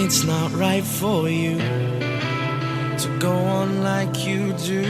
It's not right for you to go on like you do.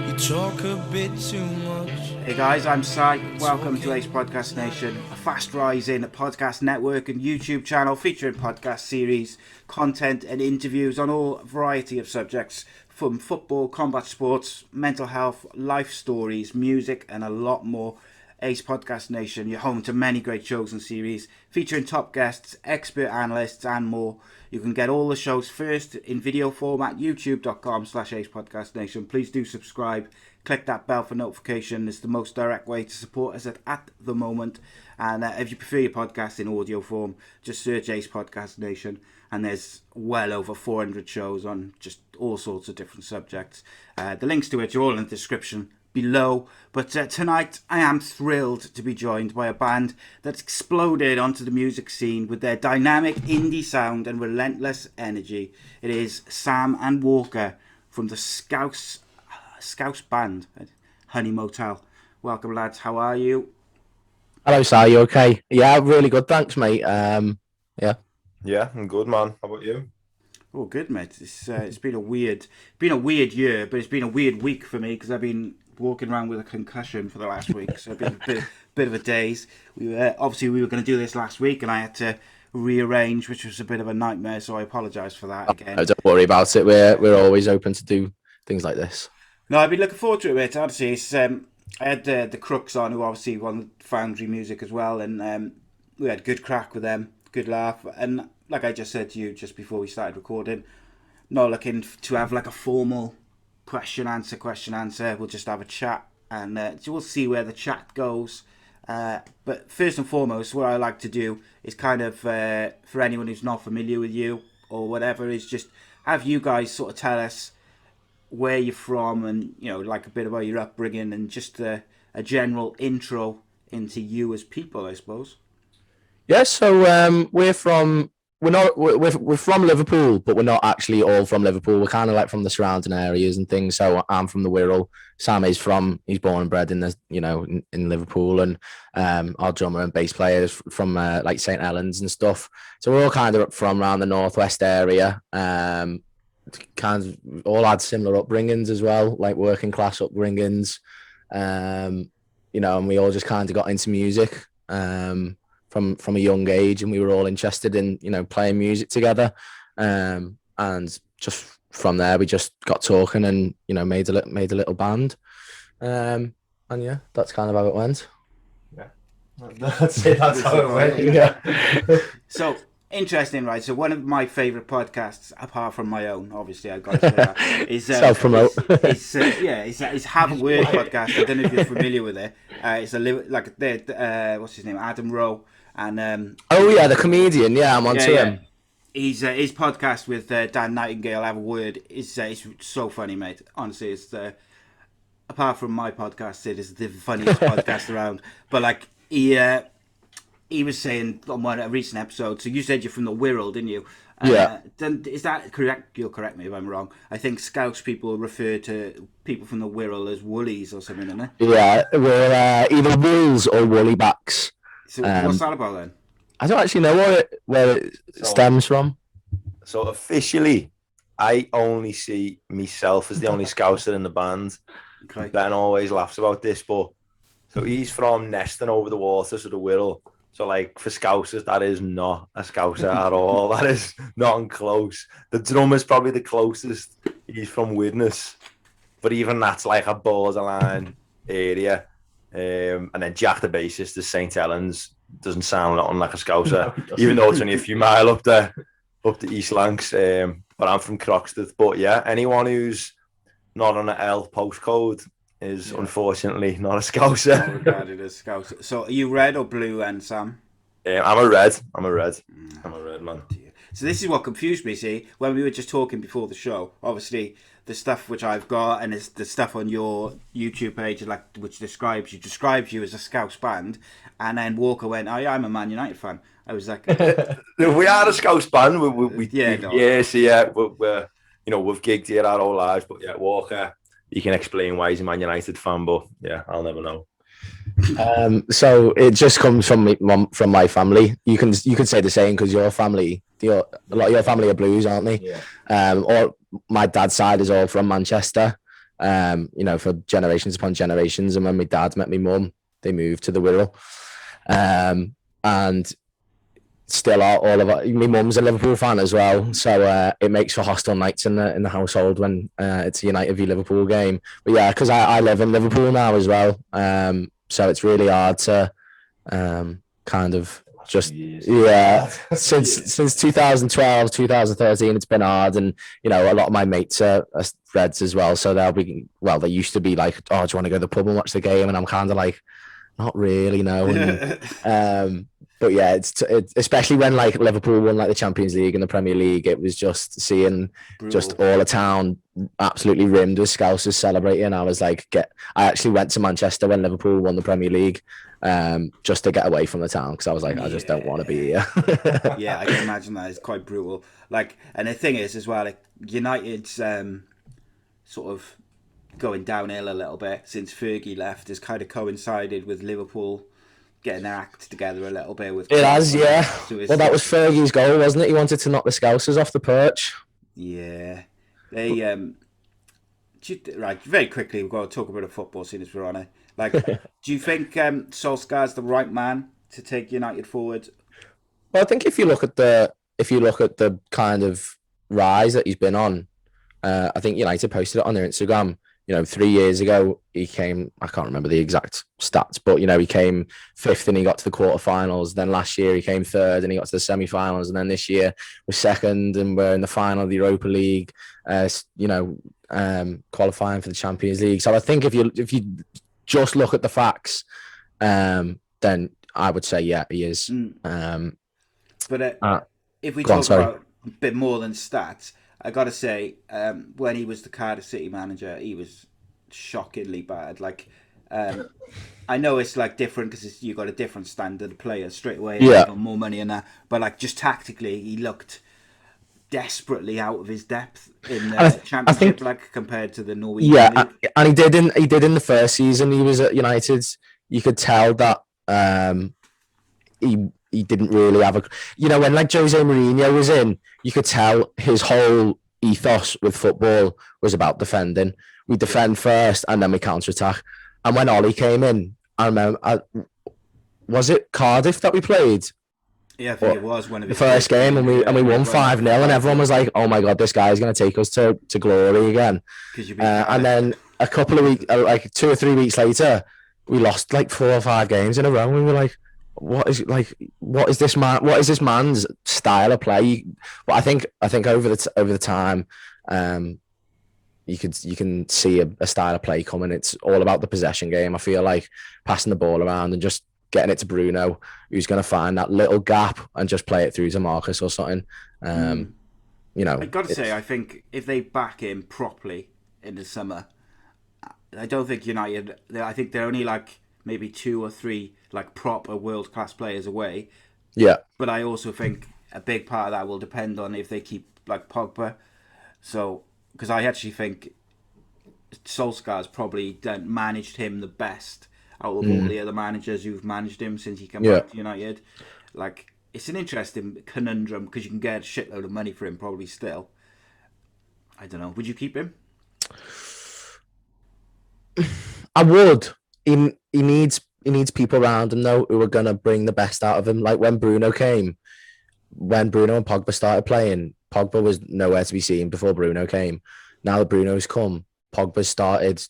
You talk a bit too much. Hey guys, I'm Si. Welcome to Ace Podcast Nation, a fast-rising podcast network and YouTube channel featuring podcast series, content and interviews on all variety of subjects from football, combat sports, mental health, life stories, music and a lot more. Ace Podcast Nation, you're home to many great shows and series featuring top guests, expert analysts and more. You can get all the shows first in video format, youtube.com/Ace Podcast Nation. Please do subscribe. Click that bell for notification. It's the most direct way to support us at the moment. And if you prefer your podcast in audio form, just search Ace Podcast Nation. And there's well over 400 shows on just all sorts of different subjects. The links to it are all in the description below. But tonight I am thrilled to be joined by a band that's exploded onto the music scene with their dynamic indie sound and relentless energy. It is Sam and Walker from the Scouse band, Honey Motel. Welcome lads, how are you? Hello, Si, you okay? Yeah, really good, thanks, mate. Yeah, I'm good, man. How about you? Oh, good, mate. It's been a weird year, but it's been a weird week for me because I've been walking around with a concussion for the last week, so it's been a bit of a daze. We were going to do this last week, and I had to rearrange, which was a bit of a nightmare. So I apologise for that again. Oh, don't worry about it. We're always open to do things like this. No, I've been looking forward to it, mate. Honestly, it's, I had the Crooks on, who obviously won Foundry Music as well, and we had good crack with them, good laugh, and like I just said to you just before we started recording, not looking to have like a formal question answer. We'll just have a chat, and we'll see where the chat goes. But first and foremost, what I like to do is kind of for anyone who's not familiar with you or whatever, is just have you guys sort of tell us where you're from, and like a bit about your upbringing, and just a general intro into you as people, I suppose. Yeah, so we're from Liverpool, but we're not actually all from Liverpool. We're kind of like from the surrounding areas and things. So I'm from the Wirral. Sam is he's born and bred in in Liverpool, and our drummer and bass player is from like St Helens and stuff. So we're all kind of from around the northwest area. Kind of all had similar upbringings as well, like working class upbringings. And we all just kind of got into music. From a young age, and we were all interested in playing music together, and just from there we just got talking and made a little band, and yeah, that's kind of how it went. Yeah, that's it. That's how it went. Yeah. So interesting, right? So one of my favourite podcasts, apart from my own, obviously I've got to say that, is self-promote. It's Have a Word podcast. I don't know if you're familiar with it. It's what's his name, Adam Rowe. And oh yeah, the comedian. Yeah, I'm onto him. He's his podcast with Dan Nightingale, Have a Word, is it's so funny, mate. Honestly, it's apart from my podcast, it is the funniest podcast around. But like he was saying on a recent episode. So you said you're from the Wirral, didn't you? Yeah. Then is that correct? You'll correct me if I'm wrong. I think Scouse people refer to people from the Wirral as woolies or something, don't they? Yeah, we're either wolves or woolly-backs. So what's that about then? I don't actually know where it stems from. So officially, I only see myself as the only Scouser in the band. Okay. Ben always laughs about this, but so he's from Neston over the water, so the Wirral. So like for Scousers, that is not a Scouser at all. That is not even close. The drummer's probably the closest. He's from Widnes, but even that's like a borderline area. And then Jack the bassist is St Helens, doesn't sound nothing like a Scouser, no, even though it's only a few miles up the East Lancs. But I'm from Croxteth. But yeah, anyone who's not on an L postcode is unfortunately not a Scouser. Not regarded as Scouser. So are you red or blue, and Sam? I'm a red. I'm a red man. So this is what confused me. See, when we were just talking before the show, obviously the stuff which I've got and it's the stuff on your YouTube page, like which describes you as a Scouse band, and then Walker went, "Oh yeah, I'm a Man United fan." I was like, "We are a Scouse band. We're we've gigged here our whole lives, but yeah, Walker, you can explain why he's a Man United fan, but yeah, I'll never know." So it just comes from from my family. You could say the same because your family, a lot of your family are Blues, aren't they? Yeah. Or my dad's side is all from Manchester. For generations upon generations. And when my dad met my mum, they moved to the Wirral. And still are all of my mum's a Liverpool fan as well, so it makes for hostile nights in the household when it's a United v Liverpool game. But yeah, because I live in Liverpool now as well, so it's really hard to kind of just since 2012 2013 it's been hard. And a lot of my mates are Reds as well, so they used to be like, oh, do you want to go to the pub and watch the game? And I'm kind of like, not really, no. And, but yeah, it's especially when like Liverpool won like the Champions League and the Premier League, it was just seeing just all the town absolutely rimmed with Scousers celebrating. I was like, I actually went to Manchester when Liverpool won the Premier League, just to get away from the town, because I was like, I just don't want to be here. Yeah, I can imagine that is quite brutal. Like, and the thing is as well, like United's sort of going downhill a little bit since Fergie left has kind of coincided with Liverpool getting their act together a little bit. With it has, yeah. So well, that was Fergie's goal, wasn't it? He wanted to knock the Scousers off the perch. Yeah, they right. Very quickly, we've got to talk about the football scene as we're on it. Like, do you think Solskjaer's the right man to take United forward? Well, I think if you look at the kind of rise that he's been on, I think United posted it on their Instagram. 3 years ago, he came, I can't remember the exact stats, but, he came fifth and he got to the quarterfinals. Then last year he came third and he got to the semi-finals. And then this year we're second and we're in the final of the Europa League, qualifying for the Champions League. So I think if you just look at the facts, then I would say, yeah, he is. But if we talk about a bit more than stats, I got to say, when he was the Cardiff City manager, he was shockingly bad. Like, I know it's like different because you got a different standard of player straight away. Yeah. More money and that. But like, just tactically, he looked desperately out of his depth in the Championship, like compared to the Norwegian League. And he did in the first season he was at United. You could tell that he didn't really have when like Jose Mourinho was in, you could tell his whole ethos with football was about defending. We defend first and then we counter-attack. And when Ollie came in, I remember, was it Cardiff that we played? Yeah, I think it was one of the first game, and we won 5-0, and everyone was like, "Oh my god, this guy is going to take us to glory again." And then a couple of weeks, like 2 or 3 weeks later, we lost like 4 or 5 games in a row, and we were like, what is this man's style of play? But I think over the time, you can see a style of play coming. It's all about the possession game. I feel like passing the ball around and just getting it to Bruno, who's going to find that little gap and just play it through to Marcus or something. I got to say, I think if they back him properly in the summer, I don't think United. I think they're only like maybe 2 or 3 like proper world class players away. Yeah. But I also think a big part of that will depend on if they keep like Pogba. So, because I actually think Solskjaer's probably managed him the best out of all the other managers who've managed him since he came back to United. Like, it's an interesting conundrum because you can get a shitload of money for him probably still. I don't know. Would you keep him? I would. He needs people around him though who are gonna bring the best out of him. Like when Bruno and Pogba started playing, Pogba was nowhere to be seen before Bruno came. Now that Bruno's come, Pogba started,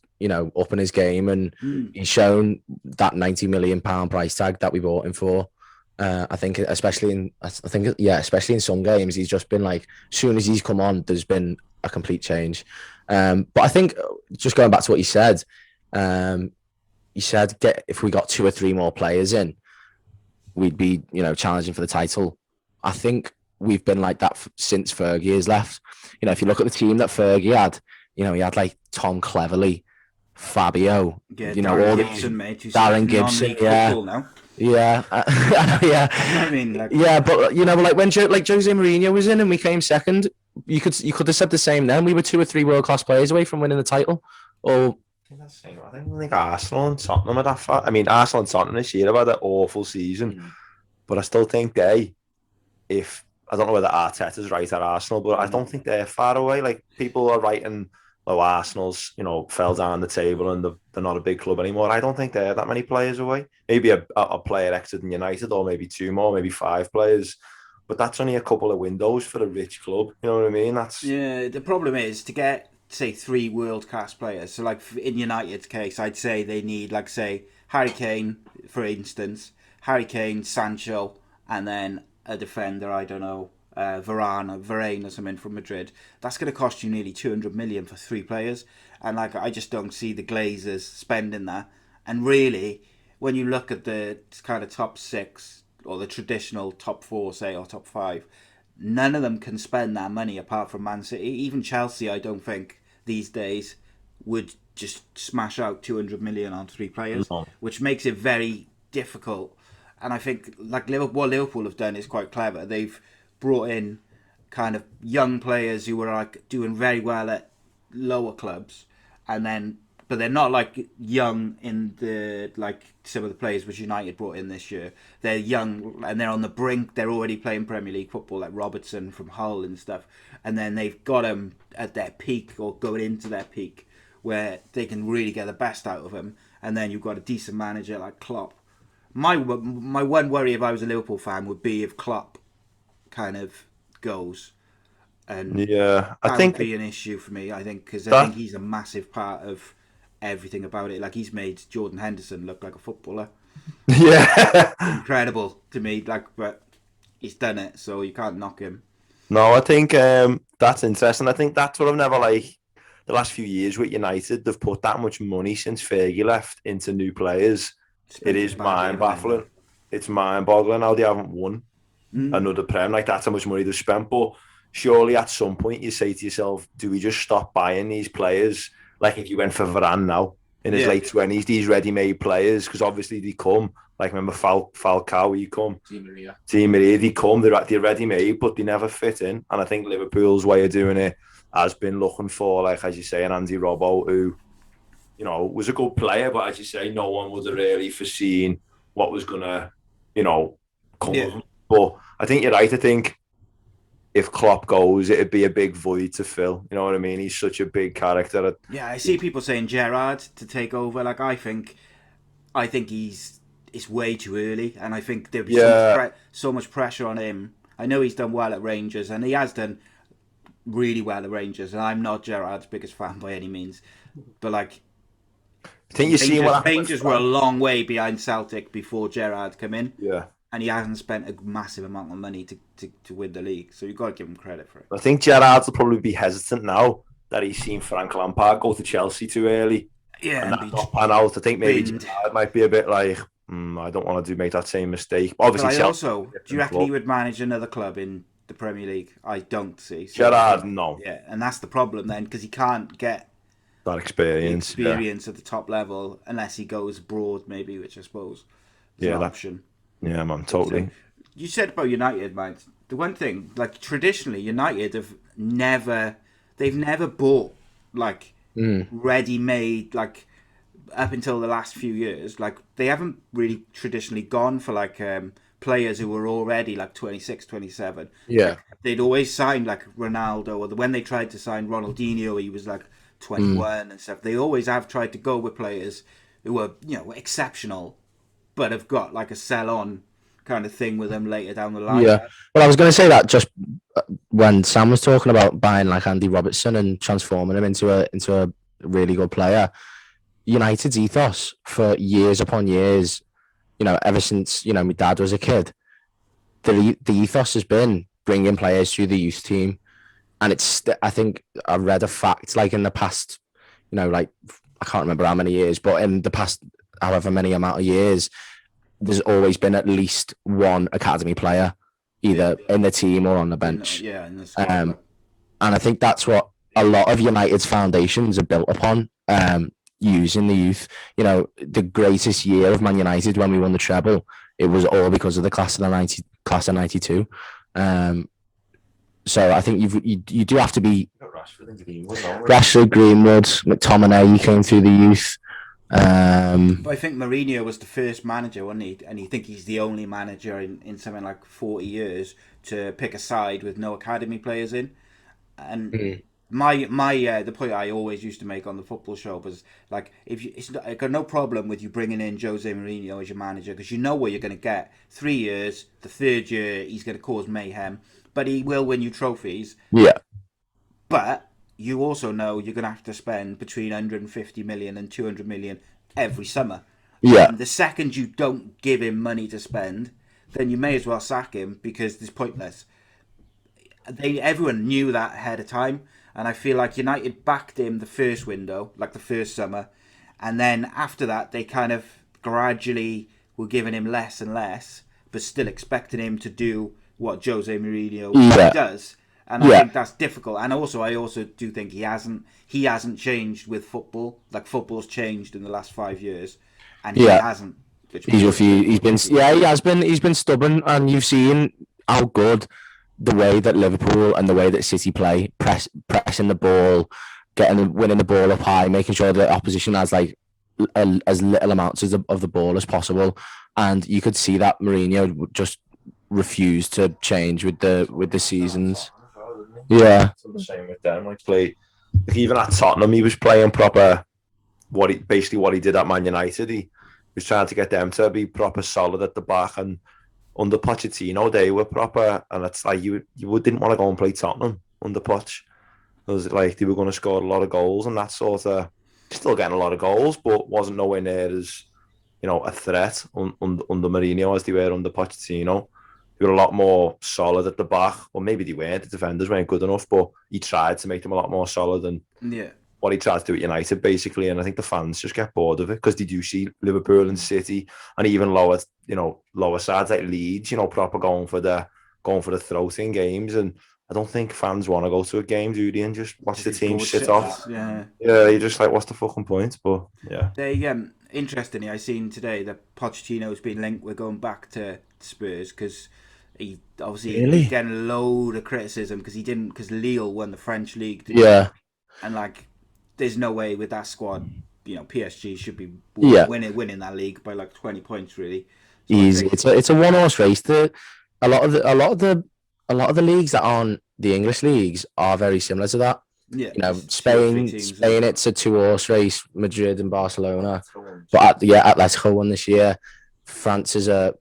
upping his game, and he's shown that £90 million price tag that we bought him for. I think, especially in some games, he's just been like, as soon as he's come on, there's been a complete change. But I think, just going back to what you said, if we got 2 or 3 more players in, we'd be, challenging for the title. I think we've been like that since Fergie has left. If you look at the team that Fergie had, he had like Tom Cleverley, Fabio, Darren Gibson, mate. Darren Gibson, yeah. I mean, like, but like when Jose Mourinho was in and we came second, you could have said the same then. We were 2 or 3 world class players away from winning the title, or I don't think Arsenal and Tottenham are that far. I mean, Arsenal and Tottenham this year have had an awful season, but I still think I don't know whether Arteta's right at Arsenal, but I don't think they're far away. Like, people are writing, Arsenal's, fell down the table and they're not a big club anymore. I don't think they're that many players away. Maybe a player exiting United, or maybe 2 more, maybe 5 players. But that's only a couple of windows for a rich club. You know what I mean? The problem is to get, say, 3 world-class players. So, like, in United's case, I'd say they need, like, say, Harry Kane, for instance. Harry Kane, Sancho, and then a defender, I don't know, Varane or something from Madrid. That's going to cost you nearly 200 million for 3 players. And, like, I just don't see the Glazers spending that. And really, when you look at the kind of top 6, or the traditional top 4, say, or top 5, none of them can spend that money apart from Man City. Even Chelsea, I don't think, these days, would just smash out 200 million on 3 players, which makes it very difficult. And I think, like, what Liverpool have done is quite clever. They've brought in kind of young players who were, like, doing very well at lower clubs, but they're not, like, young in the, like, some of the players which United brought in this year. They're young and they're on the brink. They're already playing Premier League football, like Robertson from Hull and stuff. And then they've got them at their peak, or going into their peak, where they can really get the best out of them. And then you've got a decent manager like Klopp. My one worry, if I was a Liverpool fan, would be if Klopp kind of goes. And I that think would be an issue for me, I think, because I think he's a massive part of everything about it. Like, he's made Jordan Henderson look like a footballer. Yeah. Incredible to me, like, but he's done it, so you can't knock him. No, I think that's interesting. I think that's what I've never, like, the last few years with United, they've put that much money since Fergie left into new players. It is mind-baffling. It's mind-boggling how they haven't won another Prem. Like, that's how much money they've spent. But surely at some point you say to yourself, do we just stop buying these players? Like, if you went for Varane now in his late 20s, these ready-made players, because obviously they come. Like, remember Falcao, he come. Di Maria, they come. They're ready-made, but they never fit in. And I think Liverpool's way of doing it has been looking for, like, as you say, an Andy Robbo who, was a good player, but as you say, no one would have really foreseen what was going to, come of him. But I think you're right. I think if Klopp goes, it'd be a big void to fill. You know what I mean? He's such a big character. Yeah, I see people saying Gerrard to take over. Like, I think it's way too early, and I think there'd be so much pressure on him. I know he's done well at Rangers, and he has done really well at Rangers, and I'm not Gerrard's biggest fan by any means, but, like, I think you see what Rangers were a long way behind Celtic before Gerrard came in. Yeah. And he hasn't spent a massive amount of money to win the league. So you've got to give him credit for it. I think Gerrard will probably be hesitant now that he's seen Frank Lampard go to Chelsea too early. Yeah. And that's not pan out. I think maybe Gerrard might be a bit like, I don't want to make that same mistake. But obviously, do you reckon he would manage another club in the Premier League? I don't see. So Gerrard, no. Yeah, and that's the problem then, because he can't get that experience at the top level unless he goes abroad, maybe, which I suppose is an option. Yeah, man, totally. You said about United, man. The one thing, like, traditionally, United they've never bought, like, ready-made, like, up until the last few years. Like, they haven't really traditionally gone for, like, players who were already, like, 26, 27. Yeah. Like, they'd always signed, like, Ronaldo, or when they tried to sign Ronaldinho, he was, like, 21 and stuff. They always have tried to go with players who were, exceptional, but have got, like, a sell-on kind of thing with them later down the line. Yeah. Well, I was going to say that just when Sam was talking about buying, like, Andy Robertson and transforming him into a really good player. United's ethos for years upon years, ever since, my dad was a kid, the ethos has been bringing players through the youth team. And I think I read a fact, like, in the past, like, I can't remember how many years, but in the past, however many amount of years, there's always been at least one academy player, either in the team or on the bench. In the squad. And I think that's what a lot of United's foundations are built upon, using the youth. The greatest year of Man United when we won the treble, it was all because of the class of '92. So I think you do have to be Rashford, Greenwood, McTominay, he came through the youth. But I think Mourinho was the first manager, wasn't he? And you think he's the only manager in something like 40 years to pick a side with no academy players in. And the point I always used to make on the football show was like, I got no problem with you bringing in Jose Mourinho as your manager, because you know what you're going to get. 3 years, the third year he's going to cause mayhem, but he will win you trophies. Yeah. But you also know you're going to have to spend between 150 million and 200 million every summer. Yeah. And the second you don't give him money to spend, then you may as well sack him, because it's pointless. Everyone knew that ahead of time, and I feel like United backed him the first window, like the first summer, and then after that they kind of gradually were giving him less and less, but still expecting him to do what Jose Mourinho does. And I think that's difficult. And also, I also do think he hasn't changed with football. Like, football's changed in the last 5 years, and he hasn't. He's been stubborn, and you've seen how good the way that Liverpool and the way that City play, pressing the ball, winning the ball up high, making sure the opposition has like as little amounts of the ball as possible. And you could see that Mourinho just refused to change with the seasons. Yeah, it's the same with them. Like even at Tottenham, he was playing proper. What he did at Man United, he was trying to get them to be proper solid at the back. And under Pochettino, they were proper. And it's like you didn't want to go and play Tottenham under Poch. It was like they were going to score a lot of goals, and that sort of still getting a lot of goals, but wasn't nowhere near as a threat under Mourinho as they were under Pochettino. They were a lot more solid at the back, or maybe they weren't. The defenders weren't good enough, but he tried to make them a lot more solid than what he tried to do at United, basically. And I think the fans just get bored of it, because they do see Liverpool and City and even lower sides like Leeds, proper going for the throat in games. And I don't think fans want to go to a game, do they, and just watch the team sit off. Yeah, you're just like, what's the fucking point? But yeah, they interestingly, I seen today that Pochettino's been linked with going back to Spurs, because he obviously he's getting a load of criticism because Lille won the French league. And like, there's no way with that squad, PSG should be winning that league by like 20 points, really. So easy. It's a one horse race. A lot of the leagues that aren't the English leagues are very similar to that. Yeah, Spain, it's a 2 horse race. Madrid and Barcelona, but Atletico won this year. France is a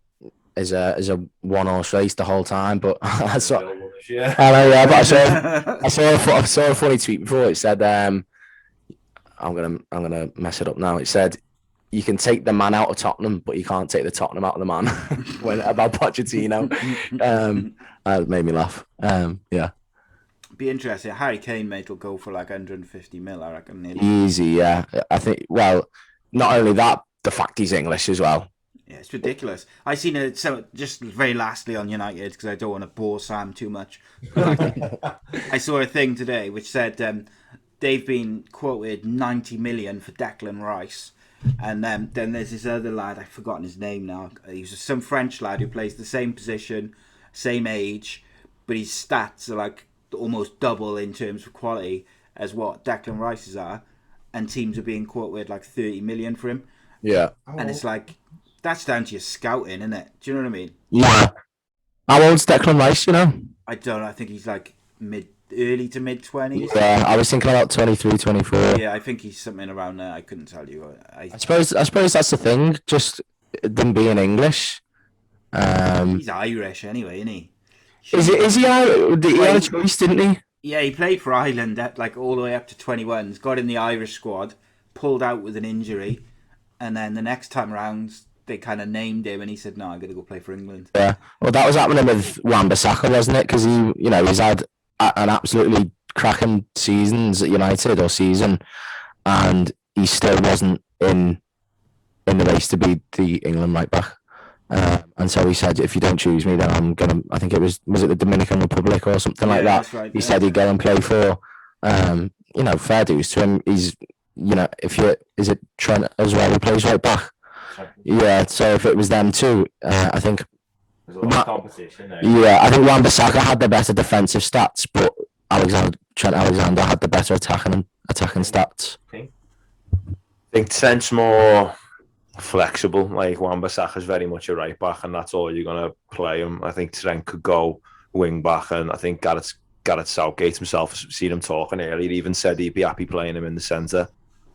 1 horse race the whole time. But that's what. But I saw a funny tweet before. It said, "I'm gonna mess it up now." It said, "You can take the man out of Tottenham, but you can't take the Tottenham out of the man." When about Pochettino, that made me laugh. Be interesting. Harry Kane mate will go for like 150 mil, I reckon. Nearly. Easy, yeah. I think. Well, not only that, the fact he's English as well. Yeah, it's ridiculous. I seen it. So just very lastly on United, because I don't want to bore Sam too much. I saw a thing today which said they've been quoted 90 million for Declan Rice, and then there's this other lad, I've forgotten his name now. He's some French lad who plays the same position, same age, but his stats are like almost double in terms of quality as what Declan Rice's are, and teams are being quoted like 30 million for him. Yeah, and it's like, that's down to your scouting, isn't it? Do you know what I mean? Yeah. How old's Declan Rice, I don't know. I think he's like early to mid 20s. Yeah, I was thinking about 23, 24. Yeah, I think he's something around there. I couldn't tell you. I suppose that's the thing, just them being English. He's Irish anyway, isn't he? Is he Irish? He had a choice, didn't he? Yeah, he played for Ireland at like all the way up to 21s, got in the Irish squad, pulled out with an injury, and then the next time around they kind of named him, and he said, "No, I'm going to go play for England." Yeah, well, that was happening with Wan-Bissaka, wasn't it? Because he's had an absolutely cracking season, and he still wasn't in the race to be the England right back. And so he said, "If you don't choose me, then I'm gonna." I think it was it the Dominican Republic or something like that. That's right, he said he'd go and play for. Fair dues to him. He's is it Trent as well? He plays right back. Yeah, so if it was them too, I think. There's a lot of competition there. Yeah, I think Wan-Bissaka had the better defensive stats, but Alexander Trent Alexander had the better attacking stats. I think Trent's more flexible. Like Wan-Bissaka's very much a right back, and that's all you're gonna play him. I think Trent could go wing back, and I think Gareth Southgate himself, seen him talking earlier, he even said he'd be happy playing him in the centre.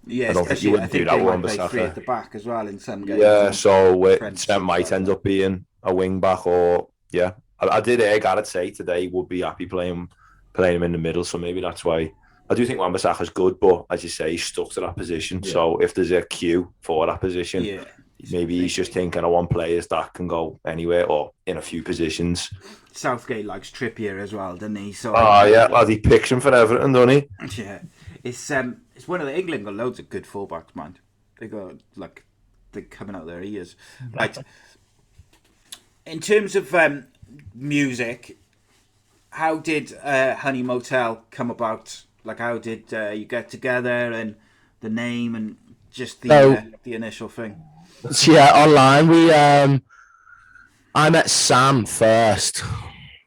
Yeah, I don't think you wouldn't do that with Wan-Bissaka. Play 3 at the back as well in some games. Yeah, so Trent might end up being a wing back, or yeah. I did hear Gareth say today he would be happy playing him in the middle, so maybe that's why. I do think Wan-Bissaka's good, but as you say, he's stuck to that position. Yeah. So if there's a queue for that position, maybe he's just thinking I want players that can go anywhere or in a few positions. Southgate likes Trippier as well, doesn't he? So lad, he picks him for Everton, doesn't he? Yeah, it's one of the England got loads of good fullbacks, man. They got they're coming out their ears. Right. In terms of music, how did Honey Motel come about? Like, how did you get together, and the name, and just the initial thing? Yeah, online we I met Sam first.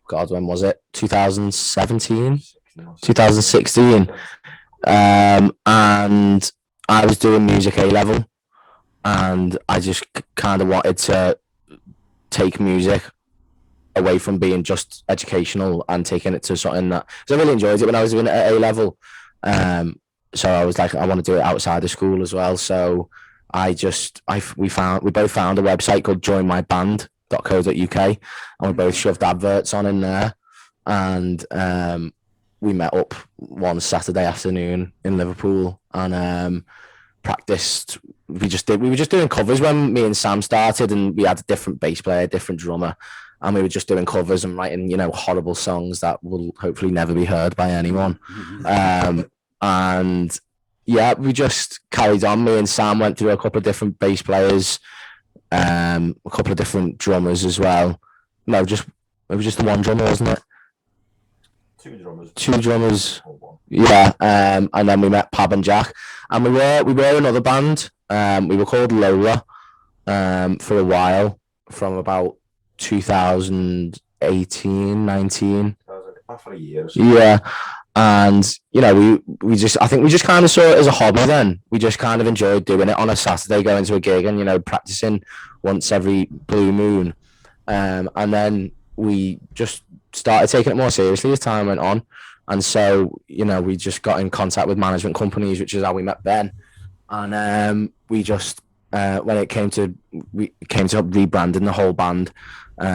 God, when was it? 2017, 2016, and I was doing music A level, and I just kind of wanted to take music away from being just educational and taking it to something that, because I really enjoyed it when I was doing it at A level. So I was like, I want to do it outside of school as well. So we both found a website called joinmyband.co.uk, and we both shoved adverts on in there, and we met up one Saturday afternoon in Liverpool and practiced. We were just doing covers when me and Sam started, and we had a different bass player, different drummer, and we were just doing covers and writing, horrible songs that will hopefully never be heard by anyone. And yeah, we just carried on. Me and Sam went through a couple of different bass players, a couple of different drummers as well. No, it was just the one drummer, wasn't it? Two drummers. Yeah. And then we met Pab and Jack, and we were another band. We were called Lola for a while, from about 2018, 19. For a year or so. Yeah. And we just kind of saw it as a hobby then. We just kind of enjoyed doing it on a Saturday, going to a gig and practicing once every blue moon. And then we just started taking it more seriously as time went on. And so, we just got in contact with management companies, which is how we met Ben. And we just when it came to rebranding the whole band,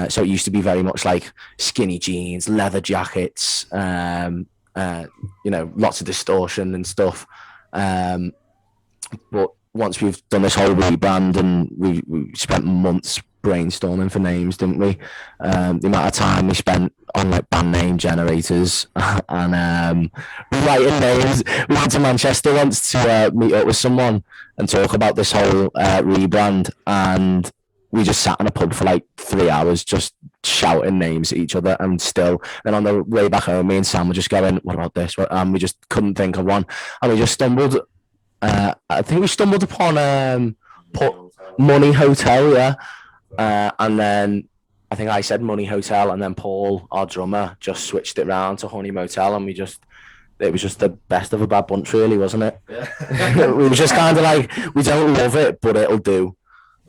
so it used to be very much like skinny jeans, leather jackets, lots of distortion and stuff. But once we've done this whole rebrand, and we spent months brainstorming for names, didn't we? The amount of time we spent on band name generators and writing names. We went to Manchester once to meet up with someone and talk about this whole rebrand, and we just sat in a pub for 3 hours just shouting names at each other, and then on the way back home, me and Sam were just going, what about this? We just couldn't think of one, and we just stumbled. I think we stumbled upon Money Hotel, yeah. And then I think I said Money Hotel, and then Paul, our drummer, just switched it round to Honey Motel, and it was just the best of a bad bunch, really, wasn't it? Yeah. We were just kind of we don't love it, but it'll do.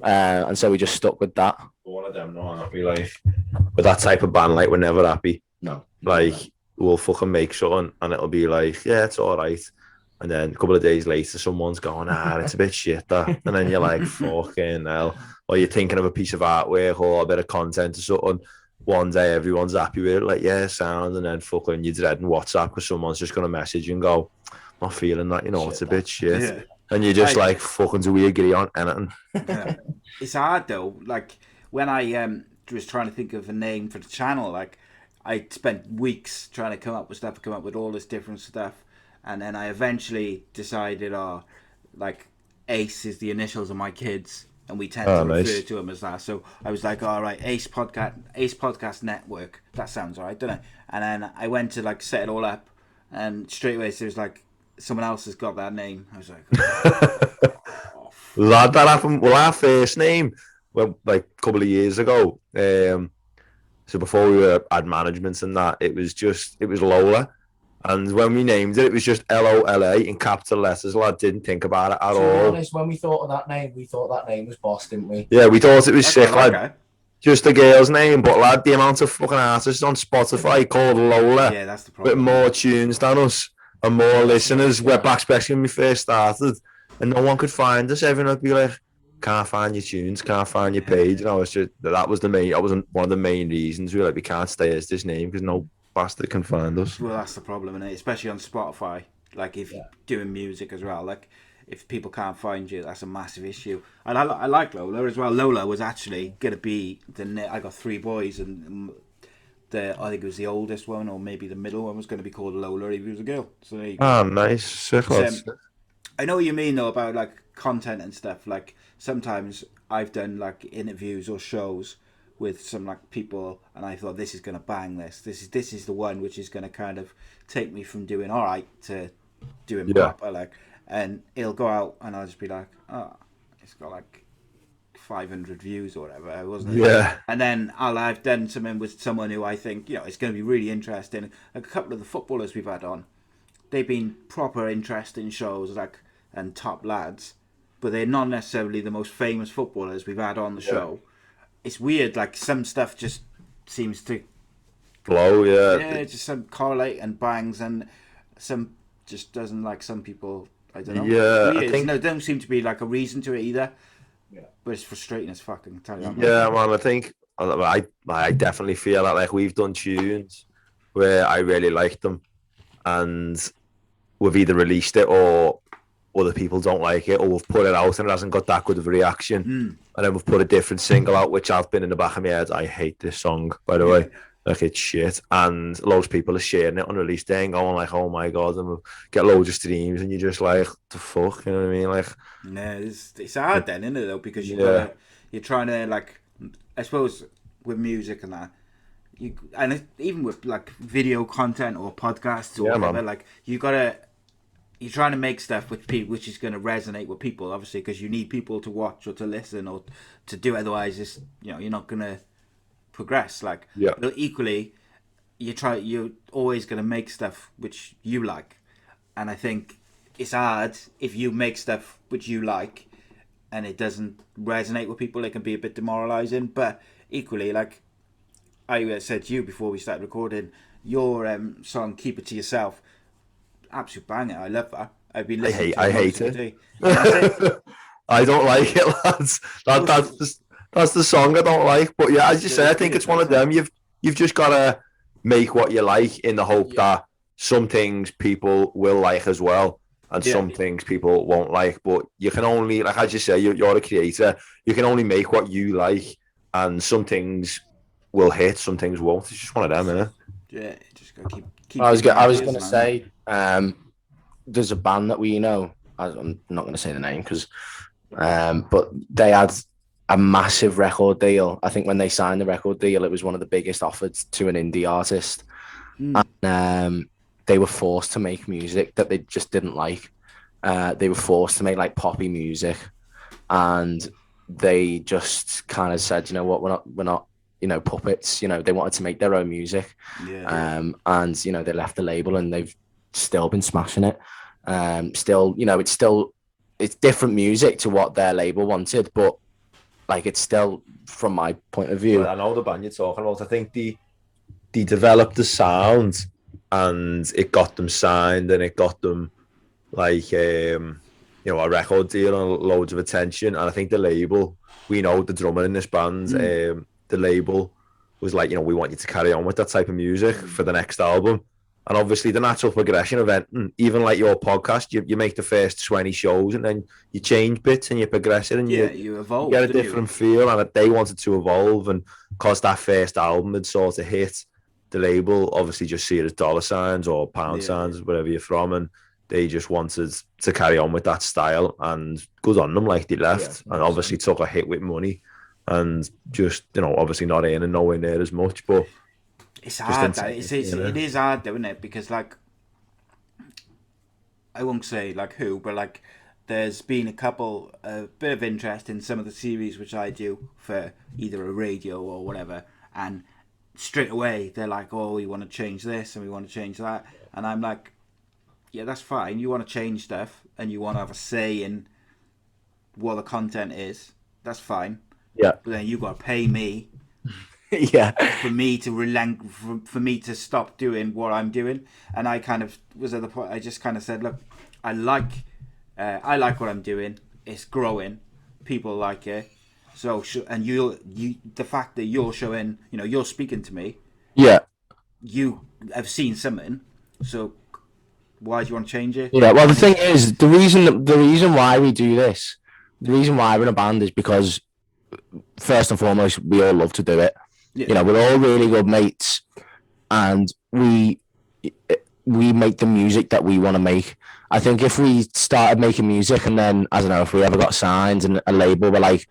And so we just stuck with that. One of them not happy, with that type of band, we're never happy. No. We'll fucking make something, and it'll be yeah, it's all right. And then a couple of days later, someone's going, it's a bit shit, that. And then you're like, fucking hell. Or you're thinking of a piece of artwork or a bit of content or something. One day, everyone's happy with it, yeah, sound. And then fucking you're dreading WhatsApp because someone's just going to message you and go, not feeling that, it's a bit shit. Yeah. And you're just fucking, do we agree on anything? Yeah. It's hard, though. When I was trying to think of a name for the channel, I spent weeks trying to come up with all this different stuff. And then I eventually decided, Ace is the initials of my kids, and we tend to refer to them as that. So I was like, all right, Ace Podcast Network. That sounds all right, doesn't it? And then I went to set it all up, and straight away there was someone else has got that name. I was like, oh. That happened. Well, our first name, a couple of years ago. So before we had management and that, it was Lola. And when we named it, it was just LOLA in capital letters. Lad didn't think about it at To be all. honest, when we thought of that name, we thought that name was boss, didn't we? Yeah, we thought it was That's sick, quite lad. okay. Just a girl's name, but lad, the amount of fucking artists on Spotify called Lola Yeah, that's the with problem. more tunes than us and more listeners. We're back, especially when we first started, and no one could find us. Everyone would be like, "Can't find your tunes, can't find your page." And I was just that was one of the main reasons we were like, we can't stay as this name because no bastard can find us. Well, that's the problem, and especially on Spotify. Like if you're doing music as well, like if people can't find you, that's a massive issue. And I like Lola as well. Lola was actually gonna be I got 3 boys, and I think it was the oldest one, or maybe the middle one, was going to be called Lola if he was a girl. So there you go. Ah, nice, sick. I know what you mean though about like content and stuff. Like sometimes I've done like interviews or shows with some like people, and I thought this is going to bang. This is the one which is going to kind of take me from doing all right to doing proper. Like, and it'll go out, and I'll just be like, oh, it's got like 500 views or whatever, wasn't it? Yeah. And then I've done something with someone who I think, you know, it's going to be really interesting. A couple of the footballers we've had on, they've been proper interesting shows, like, and top lads, but they're not necessarily the most famous footballers we've had on the show. It's weird, like some stuff just seems to flow, just some correlate and bangs, and some just doesn't. Like some people, I don't know. Yeah, I think there don't seem to be like a reason to it either. Yeah, but it's frustrating as fucking. Tell you that, yeah, man. I think I definitely feel that like we've done tunes where I really liked them, and we've either released it or other people don't like it, or we've put it out and it hasn't got that good of a reaction. And then we've put a different single out, which I've been in the back of my head. I hate this song, by the way. Like, it's shit. And loads of people are sharing it on release day and going like, oh my God, and we'll get loads of streams, and you're just like, the fuck, you know what I mean? Like, yeah, it's hard then, isn't it, though? Because you're trying to, like, I suppose with music and that, even with like video content or podcasts or whatever, like you're trying to make stuff which is going to resonate with people, obviously, because you need people to watch or to listen or to do. Otherwise, it's, you know, you're not going to progress. Like, but equally, you're always going to make stuff which you like, and I think it's hard if you make stuff which you like and it doesn't resonate with people. It can be a bit demoralizing. But equally, like I said to you before we started recording, your song "Keep It to Yourself," absolute banger. I love that. I've been listening to it. I hate it. I don't like it, lads. That's the song I don't like. But yeah, as you say, I think it's one of them. You've just got to make what you like in the hope that some things people will like as well, and some things people won't like. But you can only, like as you say, you're a creator. You can only make what you like, and some things will hit, some things won't. It's just one of them, isn't it? Yeah, just gotta keep. I was going to say, there's a band that we know. I'm not going to say the name because, but they had a massive record deal. I think when they signed the record deal, it was one of the biggest offered to an indie artist, and they were forced to make music that they just didn't like. They were forced to make like poppy music, and they just kind of said, you know what, we're not. You know, puppets, you know, they wanted to make their own music. And, you know, they left the label and they've still been smashing it. Still, you know, it's different music to what their label wanted, but like, it's still, from my point of view. Well, I know the band you're talking about. I think they developed the sound and it got them signed and it got them like, you know, a record deal and loads of attention. And I think the label, we know the drummer in this band, the label was like, you know, we want you to carry on with that type of music for the next album. And obviously the natural progression of it, even like your podcast, you make the first 20 shows and then you change bits and you progress it and you evolve, you get a different feel. And they wanted to evolve, and because that first album had sort of hit, the label obviously just see it as dollar signs or pound signs, wherever you're from, and they just wanted to carry on with that style, and good on them. Like, they left and obviously took a hit with money. And just, you know, obviously not earning nowhere near as much, but it's hard. It is hard, though, isn't it? Because, like, I won't say like who, but like, there's been a bit of interest in some of the series which I do for either a radio or whatever, and straight away they're like, oh, we want to change this and we want to change that, And I'm like, yeah, that's fine. You want to change stuff and you want to have a say in what the content is. That's fine. Yeah. But then you got to pay me Yeah. for me to relent, for me to stop doing what I'm doing. And I kind of was at the point. I just kind of said, look, I like what I'm doing. It's growing. People like it. So and the fact that you're showing, you're speaking to me. Yeah. You have seen something. So why do you want to change it? Yeah. Well, the thing is, the reason why we do this, the reason why we're in a band is because first and foremost, we all love to do it. Yeah. We're all really good mates, and we make the music that we want to make. I think if we started making music and then, I don't know, if we ever got signed and a label were like,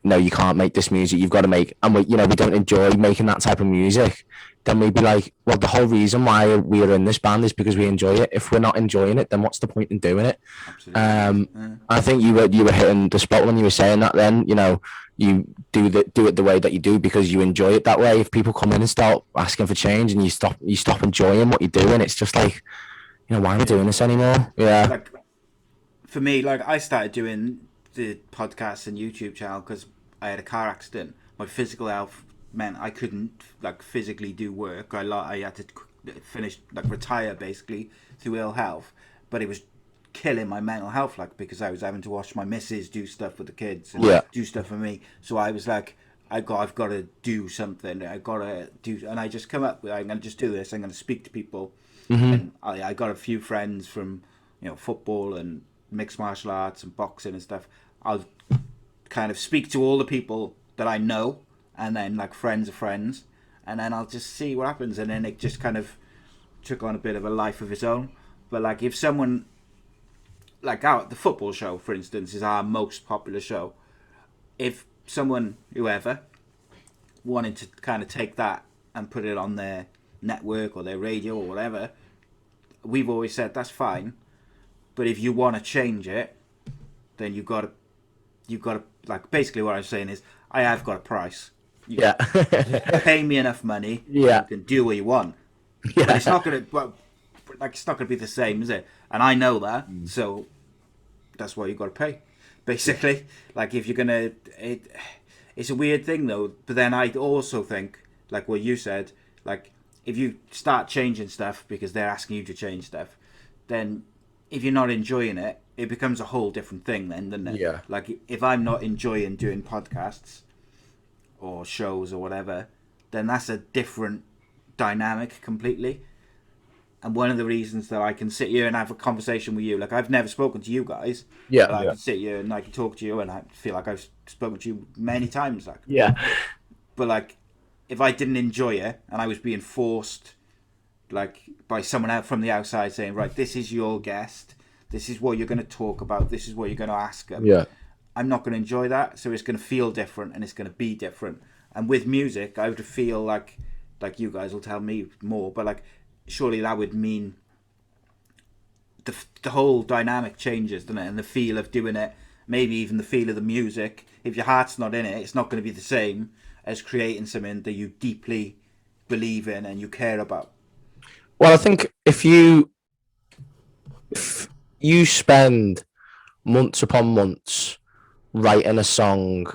no, you can't make this music, you've got to make, and we don't enjoy making that type of music, then we'd be like, well, the whole reason why we are in this band is because we enjoy it. If we're not enjoying it, then what's the point in doing it? Absolutely. I think you were hitting the spot when you were saying that. Then you do it the way that you do because you enjoy it that way. If people come in and start asking for change and you stop enjoying what you're doing, it's just like, why are we doing this anymore? Yeah. Like, for me, like, I started doing the podcast and YouTube channel because I had a car accident. My physical health meant I couldn't physically do work. I had to retire basically through ill health, but it was killing my mental health because I was having to watch my missus do stuff with the kids and do stuff for me. So I was like, I've got to do something. And I just come up with, I'm going to just do this. I'm going to speak to people. And I got a few friends from football and mixed martial arts and boxing and stuff. I'll kind of speak to all the people that I know, and then friends of friends, and then I'll just see what happens. And then it just kind of took on a bit of a life of its own. But if someone the football show, for instance, is our most popular show. If someone, whoever, wanted to kind of take that and put it on their network or their radio or whatever, we've always said that's fine. But if you want to change it, then you've got to basically what I'm saying is I have got a price. You pay me enough money. Yeah. You can do what you want. Yeah. But it's not gonna be the same, is it? And I know that, so that's why you got to pay. Basically, if you're gonna, it's a weird thing though. But then I also think, what you said, if you start changing stuff because they're asking you to change stuff, then if you're not enjoying it, it becomes a whole different thing then, doesn't it? Yeah. If I'm not enjoying doing podcasts or shows or whatever, then that's a different dynamic completely. And one of the reasons that I can sit here and have a conversation with you, I've never spoken to you guys. Yeah. But I can sit here and I can talk to you, and I feel like I've spoken to you many times. Yeah. But if I didn't enjoy it and I was being forced, by someone out from the outside saying, right, this is your guest, this is what you're going to talk about, this is what you're going to ask them. Yeah. I'm not going to enjoy that, so it's going to feel different and it's going to be different. And with music, I would feel like you guys will tell me more, but surely that would mean the whole dynamic changes, doesn't it? And the feel of doing it, maybe even the feel of the music. If your heart's not in it, it's not going to be the same as creating something that you deeply believe in and you care about. Well, I think if you spend months upon months writing a song,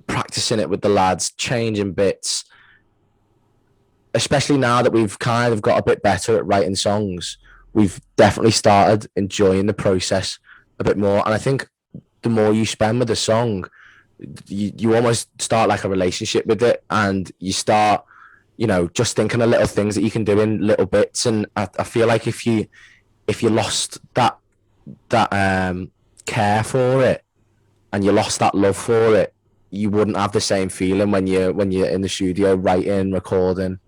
practicing it with the lads, changing bits, especially now that we've kind of got a bit better at writing songs, we've definitely started enjoying the process a bit more. And I think the more you spend with a song, you almost start a relationship with it, and you start, just thinking of little things that you can do in little bits. And I feel like if you lost that care for it and you lost that love for it, you wouldn't have the same feeling when you're in the studio writing, recording.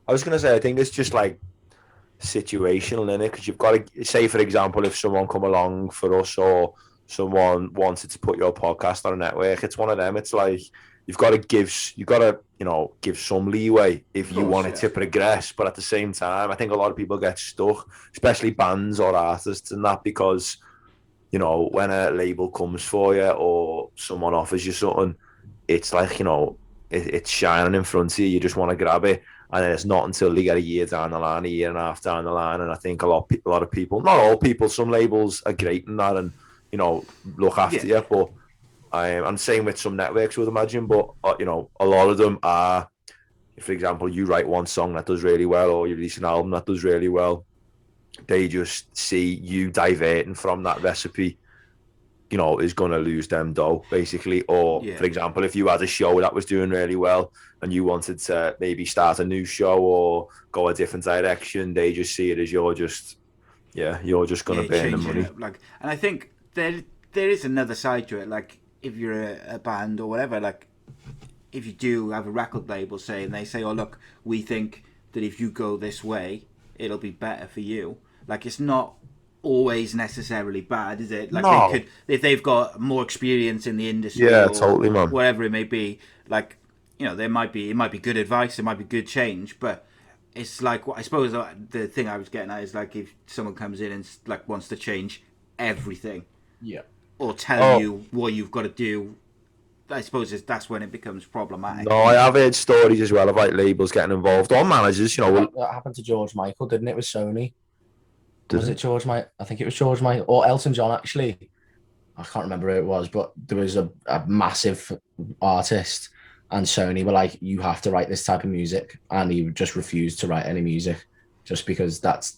I was gonna say, I think it's just situational, innit? Because you've got to say, for example, if someone come along for us or someone wanted to put your podcast on a network, it's one of them. It's you've got to give some leeway if you want it to progress. But at the same time, I think a lot of people get stuck, especially bands or artists, and that because when a label comes for you or someone offers you something, it's it's shining in front of you. You just want to grab it. And then it's not until they get a year down the line, a year and a half down the line. And I think a lot of people, not all people, some labels are great in that and, you know, look after you. But I'm saying with some networks, I would imagine, but, you know, a lot of them are, for example, you write one song that does really well or you release an album that does really well. They just see you diverting from that recipe, you know, is going to lose them dough, basically. Or, for example, if you had a show that was doing really well and you wanted to maybe start a new show or go a different direction, they just see it as you're just going to burn the money. Like, and I think there is another side to it. Like, if you're a band or whatever, like, if you do have a record label, say, and they say, oh, look, we think that if you go this way, it'll be better for you. Like, it's not always necessarily bad, is it? Like, no. They could, if they've got more experience in the industry, or totally, man. Whatever it may be, like, you know, it might be good advice, it might be good change, but it's like, I suppose the thing I was getting at is like if someone comes in and like wants to change everything, or tell you what you've got to do. I suppose that's when it becomes problematic. No, I have heard stories as well of like labels getting involved or managers. You know, that happened to George Michael, didn't it? With Sony. Was it George Michael? I think it was George Michael or Elton John, actually. I can't remember who it was, but there was a massive artist and Sony were like, you have to write this type of music. And he just refused to write any music just because that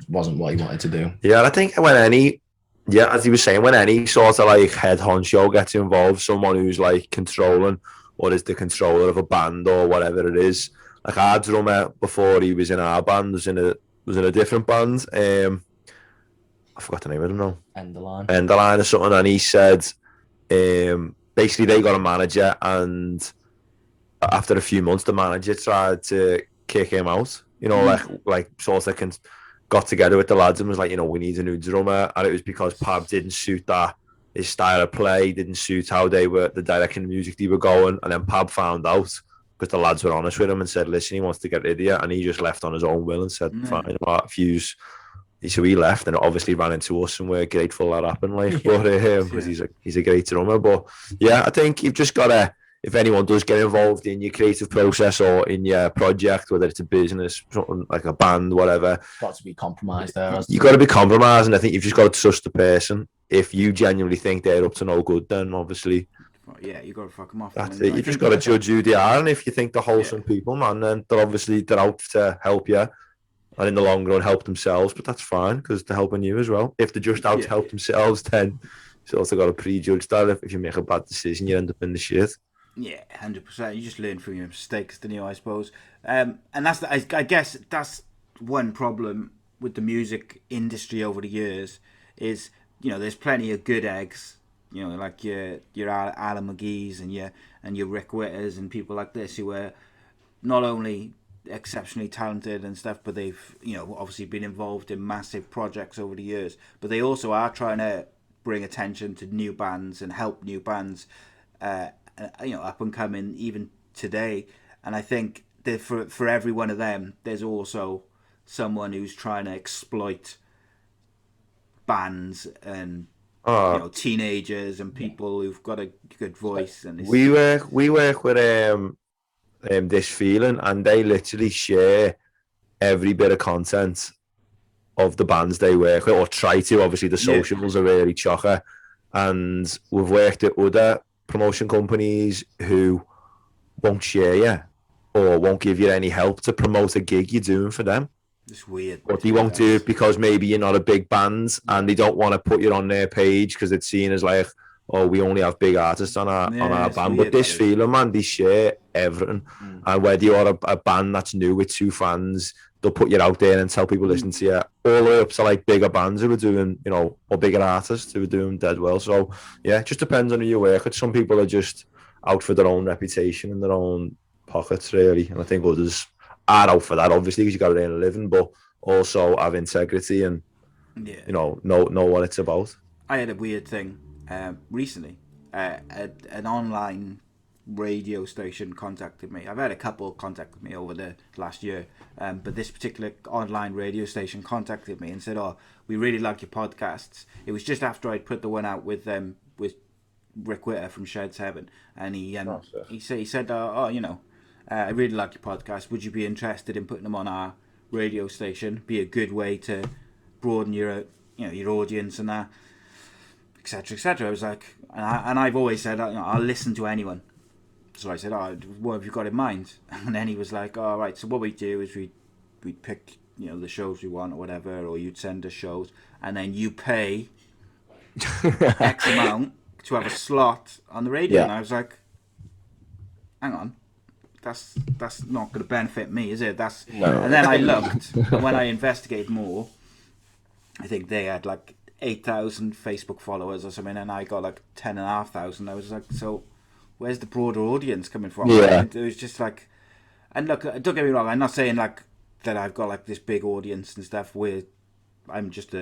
wasn't what he wanted to do. Yeah, I think as he was saying, when any sort of like head honcho gets involved, someone who's like controlling or is the controller of a band or whatever it is. Like our drummer, before he was in our band, was in a different band. I forgot the name of them now. Enderline or something. And he said, basically they got a manager, and after a few months, the manager tried to kick him out. You know, like sort of got together with the lads and was like, you know, we need a new drummer. And it was because Pab didn't suit his style of play, didn't suit how they were, the direction of music they were going. And then Pab found out, because the lads were honest with him and said, listen, he wants to get rid of you. And he just left on his own will and said, fine, Fuse. So he left, and it obviously ran into us, and we're grateful that happened. Like, but because he's a great drummer. But yeah, I think you've just got to, if anyone does get involved in your creative process or in your project, whether it's a business, something like a band, whatever, got to be compromised there. You've got to be compromised, and I think you've just got to trust the person. If you genuinely think they're up to no good, then obviously, you got to fuck them off. That's it. You just got to judge who they are, and if you think they're wholesome people, man, then they're out to help you. And in the long run, help themselves, but that's fine because they're helping you as well. If they're just out to help themselves, then you've also got to prejudge that. If you make a bad decision, you end up in the shit. Yeah, 100%. You just learn from your mistakes, don't you? I suppose, and that's I guess that's one problem with the music industry over the years is, you know, there's plenty of good eggs, you know, like your Alan McGee's and your Rick Witters and people like this who are not only exceptionally talented and stuff, but they've, you know, obviously been involved in massive projects over the years, but they also are trying to bring attention to new bands and help new bands, you know, up and coming even today. And I think that for every one of them, there's also someone who's trying to exploit bands and you know, teenagers and people who've got a good voice. And we work with This Feeling, and they literally share every bit of content of the bands they work with, or try to. Obviously the socials are really chocker, and we've worked with other promotion companies who won't share you or won't give you any help to promote a gig you're doing for them. It's weird, but they won't do it because maybe you're not a big band and they don't want to put you on their page because it's seen as like, oh, we only have big artists on our band. But This Feeling, man, they share everything. And whether you're a band that's new with 2 fans, they'll put you out there and tell people listen to you, all the way up to like bigger bands who are doing, you know, or bigger artists who are doing dead well. So yeah, it just depends on who you work with. Some people are just out for their own reputation and their own pockets, really. And I think others are out for that, obviously, because you got to earn a living, but also have integrity and you know what it's about. I had a weird thing recently. An online radio station contacted me. I've had a couple contact me over the last year, but this particular online radio station contacted me and said, "Oh, we really like your podcasts." It was just after I'd put the one out with Rick Witter from Shed's Heaven, and he said, "Oh, you know, I really like your podcast. Would you be interested in putting them on our radio station? Be a good way to broaden your audience and that, etc., etc. I was like, and I've always said, I'll listen to anyone. So I said, what have you got in mind? And then he was like, all right, so what we do is we'd pick, the shows we want or whatever, or you'd send us shows, and then you pay X amount to have a slot on the radio. And I was like, hang on, that's not going to benefit me, is it? No. And then I looked, and when I investigated more, I think they had like 8,000 Facebook followers or something, and I got like 10,500. I was like, so where's the broader audience coming from? Yeah. It was just like, and look, don't get me wrong, I'm not saying like that I've got like this big audience and stuff where I'm just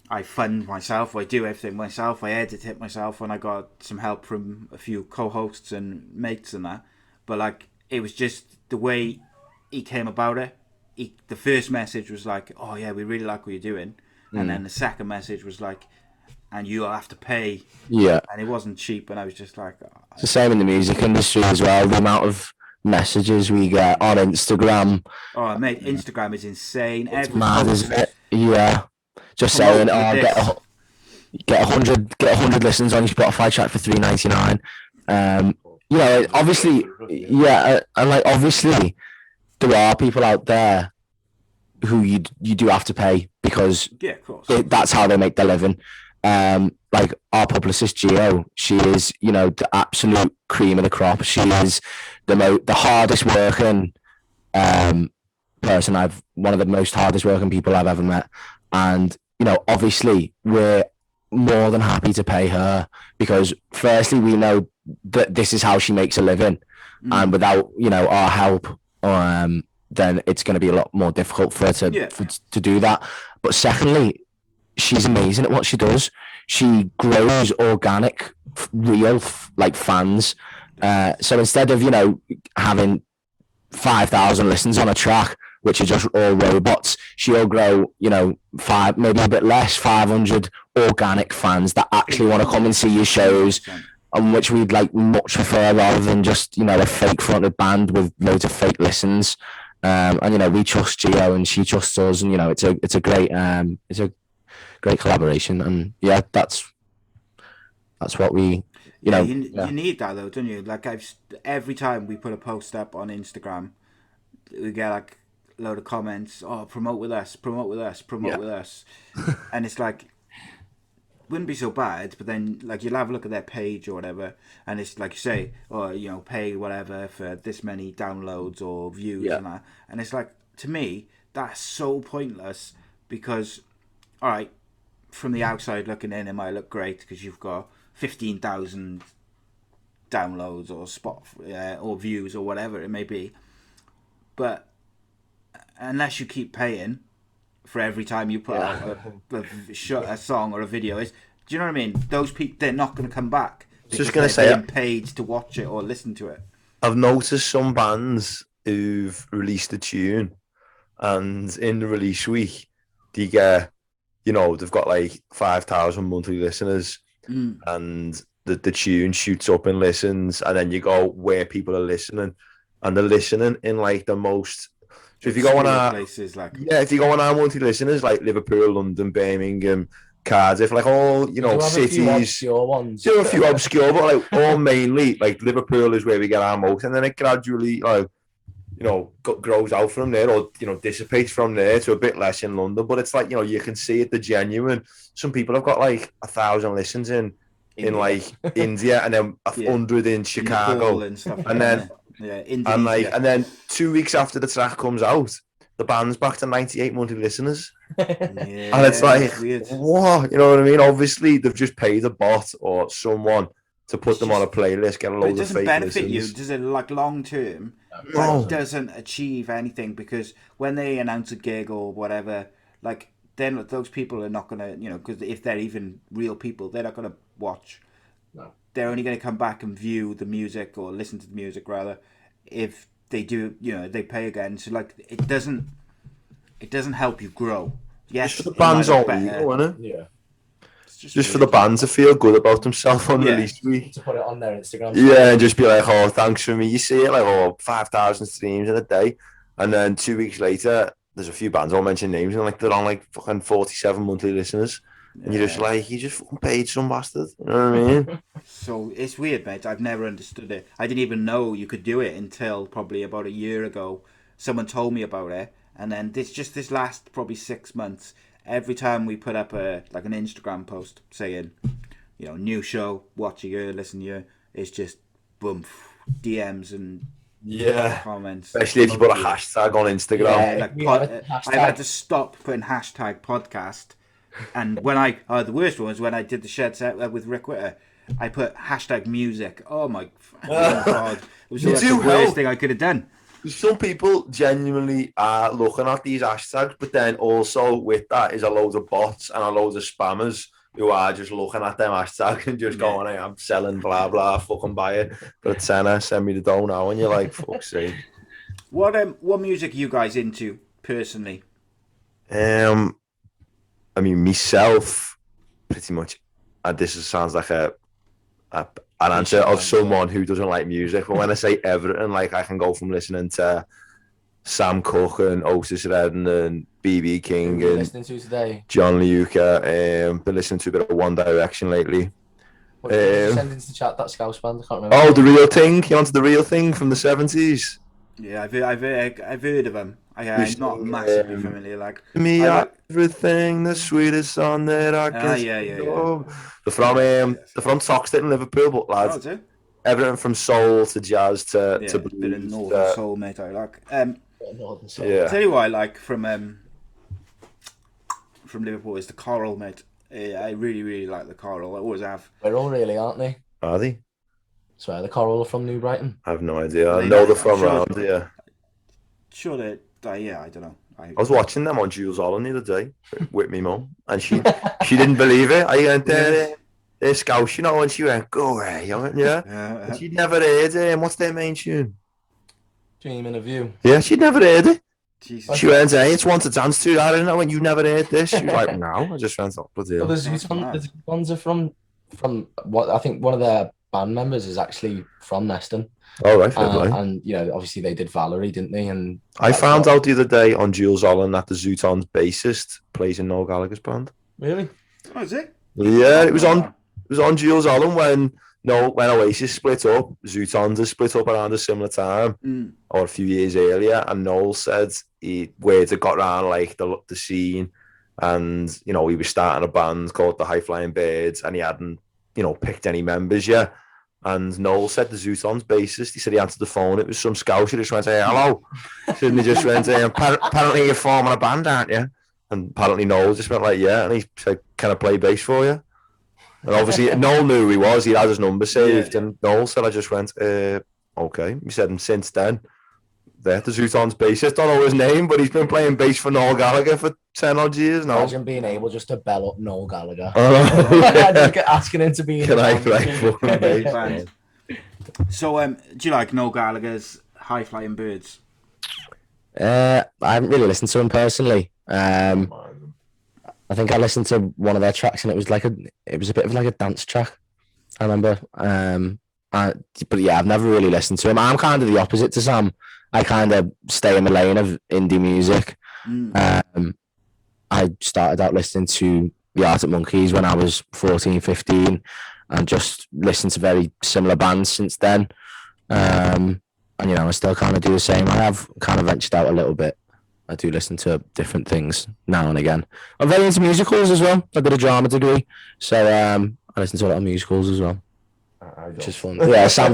I fund myself, I do everything myself, I edit it myself, and I got some help from a few co-hosts and mates and that. But like, it was just the way he came about it. The first message was like, oh yeah, we really like what you're doing. And then the second message was like, and you'll have to pay. Yeah. And it wasn't cheap, and I was just like... It's the same in the music industry as well, the amount of messages we get on Instagram. Oh mate, Instagram is insane. It's mad, isn't it? Yeah. Just saying, get 100 listens on your Spotify track for $3.99. Obviously, and like obviously there are people out there who you do have to pay because of course. That's how they make their living. Like our publicist Gio, she is the absolute cream of the crop. She is the hardest working person one of the most hardest working people I've ever met. And obviously we're more than happy to pay her because firstly we know that this is how she makes a living, and without our help, then it's going to be a lot more difficult for her to do that. But secondly, she's amazing at what she does. She grows organic, real like fans. So instead of having 5,000 listens on a track, which are just all robots, she'll grow, 5, maybe a bit less, 500 organic fans that actually want to come and see your shows, and which we'd like much prefer rather than just, a fake fronted band with loads of fake listens. And we trust Gio and she trusts us, and it's a great collaboration, and that's what we you need that though, don't you? Like every time we put a post up on Instagram, we get like a load of comments, promote with us, and it's like, wouldn't be so bad, but then like you'll have a look at their page or whatever, and it's like you say, pay whatever for this many downloads or views and that, and it's like, to me that's so pointless, because all right, from the outside looking in, it might look great because you've got 15,000 downloads or or views or whatever it may be, but unless you keep paying for every time you put out a song or a video, do you know what I mean? Those people, they're not going to come back. Just going to say, being paid to watch it or listen to it. I've noticed some bands who've released a tune, and in the release week, they get, they've got like 5,000 monthly listeners, and the tune shoots up in listens, and then you go where people are listening, and they're listening in like the most. So if you go on our places, if you go on our monthly listeners like Liverpool, London, Birmingham, Cardiff, like all cities, a few obscure, but like all mainly like Liverpool is where we get our most, and then it gradually grows out from there, or dissipates from there to a bit less in London. But it's like you can see it, the genuine. Some people have got like 1,000 listens in like India, and then 100 in Chicago, and then. And then 2 weeks after the track comes out, the band's back to 98 monthly listeners. And it's like, weird. What? You know what I mean? Obviously, they've just paid a bot or someone to put them on a playlist, get a load of fake listens. It doesn't benefit you, does it? Like long term, it doesn't achieve anything, because when they announce a gig or whatever, like then those people are not gonna, because if they're even real people, they're not gonna watch. No. They're only going to come back and view the music, or listen to the music rather, if they do, they pay again. So like, it doesn't help you grow. Yes, the band's all ego, isn't it? Yeah. just for the band to feel good about themselves on release week. To put it on their Instagram. Yeah, and just be like, oh, thanks for me. You see it like, oh, 5,000 streams in a day. And then 2 weeks later, there's a few bands, I won't mention names, and like they're on like fucking 47 monthly listeners. And you're just like, you just fucking paid some bastard. You know what I mean? So it's weird, mate. I've never understood it. I didn't even know you could do it until probably about a year ago. Someone told me about it. And then this last probably 6 months, every time we put up an Instagram post saying, you know, new show, watch here, listen here, it's just boom, DMs and comments. Especially if you put a hashtag on Instagram. I've had to stop putting hashtag podcast. And when the worst one was when I did the shed set with Rick Witter, I put hashtag music. Oh my God. It was the worst thing I could have done. Some people genuinely are looking at these hashtags, but then also with that is a load of bots and a load of spammers who are just looking at them hashtags and just going, hey, I'm selling blah blah, fucking buy it for a tenner, send me the dough now, and you're like, fuck's sake. What music are you guys into personally? I mean, myself, pretty much. And this sounds like an answer of someone who doesn't like music, but when I say everything, like I can go from listening to Sam Cooke and Otis Redding and BB King and listening to today? John Luca. Been listening to a bit of One Direction lately. What did you send into the chat? That Scouse band, I can't remember. Oh, The Real Thing. You onto The Real Thing from the 70s? Yeah, I've heard of them. I'm not massively familiar. Like me, everything, the sweetest song that I can. Yeah. They're from Toxteth in Liverpool, but lads, everything from soul to jazz to blues. Bit of northern soul, mate. I like. Yeah. Tell you what I like from Liverpool is the choral, mate. I really, really like the choral. I always have. They're all really, aren't they? Are they? So the choral are from New Brighton. I have no idea. I know they're from around here. Sure, I don't know. I was watching them on Jules Holland the other day with me mum, and she didn't believe it. I went, they're Scouse, you know, and she went, go away, yeah. And she'd never heard it. What's their main tune? Dreaming of You. Yeah, she'd never heard it. Jesus. She went, hey, it's one to dance to. I don't know when you never heard this. She was like, no. I just went, oh, bloody hell. The ones are from what I think one of their band members is actually from Neston. Oh, right. And you know, obviously they did Valerie, didn't they? And I found out the other day on Jules Holland that the Zootons bassist plays in Noel Gallagher's band. Really? Oh, is it? Yeah, it was on Jules Holland when Oasis split up. Zootons had split up around a similar time or a few years earlier, and Noel said words had got around like the scene, and you know he was starting a band called the High Flying Birds, and he hadn't picked any members yet. And Noel said the Zootons bassist, he said he answered the phone, it was some Scouse, he just went, hey, hello. And he just went, apparently you're forming a band, aren't you? And apparently Noel just went like, yeah. And he said, can I play bass for you? And obviously Noel knew who he was, he had his number saved. Yeah. And Noel said, I just went, okay. He said, and since then, the Zootons bassist, don't know his name, but he's been playing bass for Noel Gallagher for 10 odd years now. Imagine being able just to bell up Noel Gallagher. Just asking him to be in Can I play fucking bass? So, do you like Noel Gallagher's High Flying Birds? I haven't really listened to him personally. I think I listened to one of their tracks and it was a bit of like a dance track. I remember. But yeah, I've never really listened to him. I'm kind of the opposite to Sam. I kind of stay in the lane of indie music. I started out listening to the Arctic Monkeys when I was 14, 15 and just listened to very similar bands since then. And, I still kind of do the same. I have kind of ventured out a little bit. I do listen to different things now and again. I'm very into musicals as well. I did a drama degree. So I listen to a lot of musicals as well. Which is fun. Yeah, Sam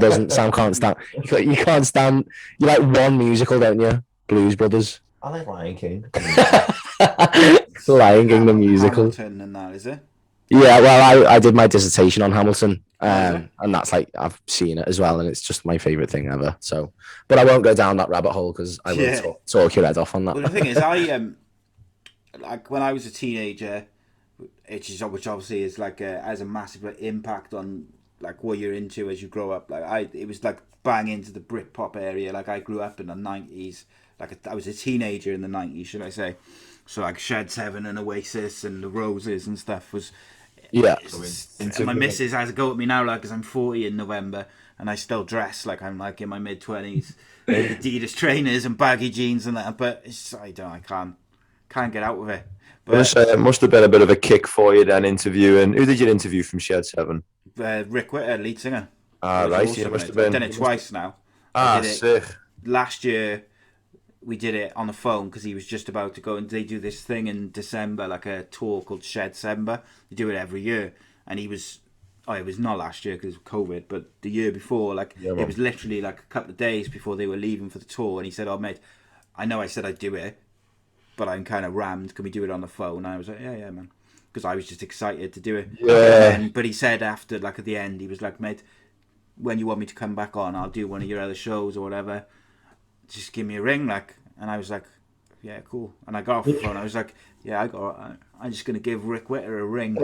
can't stand. You can't stand. You like one musical, don't you? Blues Brothers. I like Lion King. Lion King, the musical. Hamilton and that, is it? Yeah, well, I did my dissertation on Hamilton, and that's like I've seen it as well, and it's just my favourite thing ever. So, but I won't go down that rabbit hole because I will talk your head off on that. Well, the thing is, I like when I was a teenager, which obviously is like has a massive impact on like what you're into as you grow up. Like it was like bang into the Britpop area. Like I grew up in the 90s. Like I was a teenager in the 90s, should I say? So like Shed 7 and Oasis and the Roses and stuff was Yeah. And my missus has a go at me now, like, because I'm 40 in November, and I still dress like I'm like in my mid-20s, Adidas trainers and baggy jeans and that. But I can't get out of it. But It must have been a bit of a kick for you then interviewing. Who did you interview from Shed 7? Rick Witter, lead singer. Ah, right. Awesome, must have been. I've done it twice now. Sick. Last year, we did it on the phone because he was just about to go, and they do this thing in December, like a tour called Shed December. They do it every year, and it was not last year because of COVID, but the year before, it was literally like a couple of days before they were leaving for the tour, and he said, "Oh mate, I know I said I'd do it, but I'm kind of rammed. Can we do it on the phone?" And I was like, "Yeah, man," because I was just excited to do it. Yeah. But he said after, like at the end, he was like, "Mate, when you want me to come back on, I'll do one of your other shows or whatever. Just give me a ring," like. And I was like, "Yeah, cool." And I got off the phone. I was like, "Yeah, I'm just gonna give Rick Witter a ring."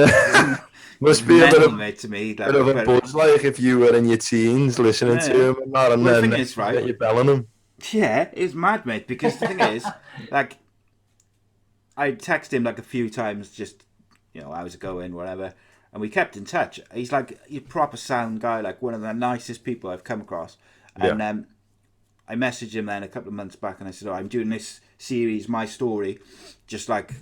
Must be a bit of, mate, to me. bit of a buzz, like if you were in your teens listening to him and that, and then the thing is, right, you're belling him. Yeah, it's mad, mate. Because the thing is, like, I texted him like a few times, just how's it going, whatever, and we kept in touch. He's like a proper sound guy, like one of the nicest people I've come across, and I messaged him then a couple of months back, and I said, I'm doing this series, My Story, just like,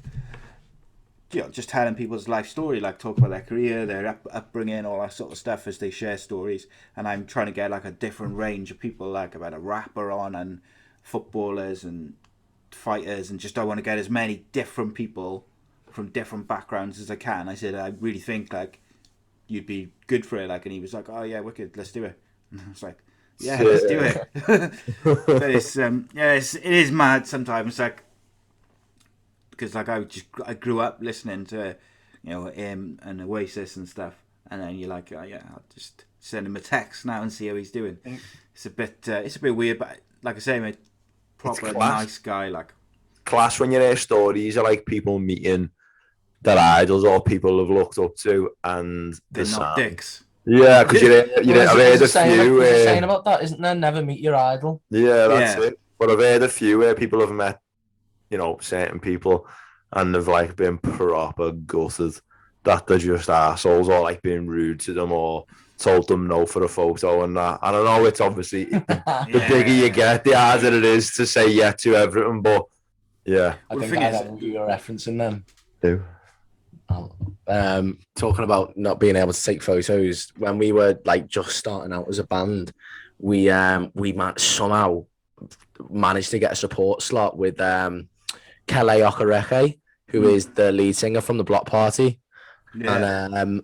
just telling people's life story, like talk about their career, their upbringing, all that sort of stuff as they share stories. And I'm trying to get like a different range of people, like about a rapper on, and footballers and fighters, and just I want to get as many different people from different backgrounds as I can. I said, I really think like you'd be good for it, like, and he was like, "Oh yeah, wicked, let's do it." And I was like, "Yeah, let's do it." But it is mad sometimes, like, because like I grew up listening to him and Oasis and stuff, and then you're like, "Oh yeah, I'll just send him a text now and see how he's doing." It's a bit weird, but like I say, mate, proper nice guy, like. Class when you hear stories of like people meeting their idols or people have looked up to, and they're not dicks. Yeah, because I've heard a few. There's a saying about that, isn't there? Never meet your idol. Yeah, that's it. But I've heard a few where people have met, certain people, and they've like been proper gutted that they're just assholes, or like being rude to them, or told them no for a photo and that. And I know it's obviously the bigger you get, the harder it is to say yeah to everything. But yeah, I think I know who you're referencing them. Who? Talking about not being able to take photos, when we were like just starting out as a band, we somehow managed to get a support slot with Kele Okereke, who is the lead singer from the Block Party. And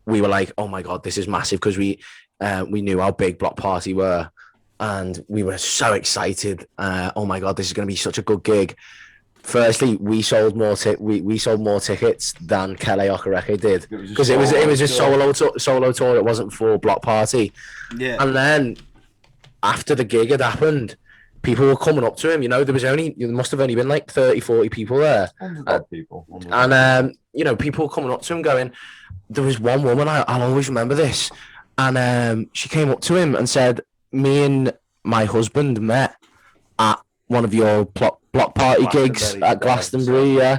we were like, "Oh my god, this is massive," because we knew how big Block Party were, and we were so excited. Oh my god, this is going to be such a good gig. Firstly, we sold more tickets than Kele Okereke did, because it was a solo tour. It wasn't for Block Party. Yeah. And then after the gig had happened, people were coming up to him. There must have only been like 30, 40 people there. 100 people. And people were coming up to him going, there was one woman, I'll always remember this, and she came up to him and said, "Me and my husband met at one of your Block Party gigs at Glastonbury, yeah.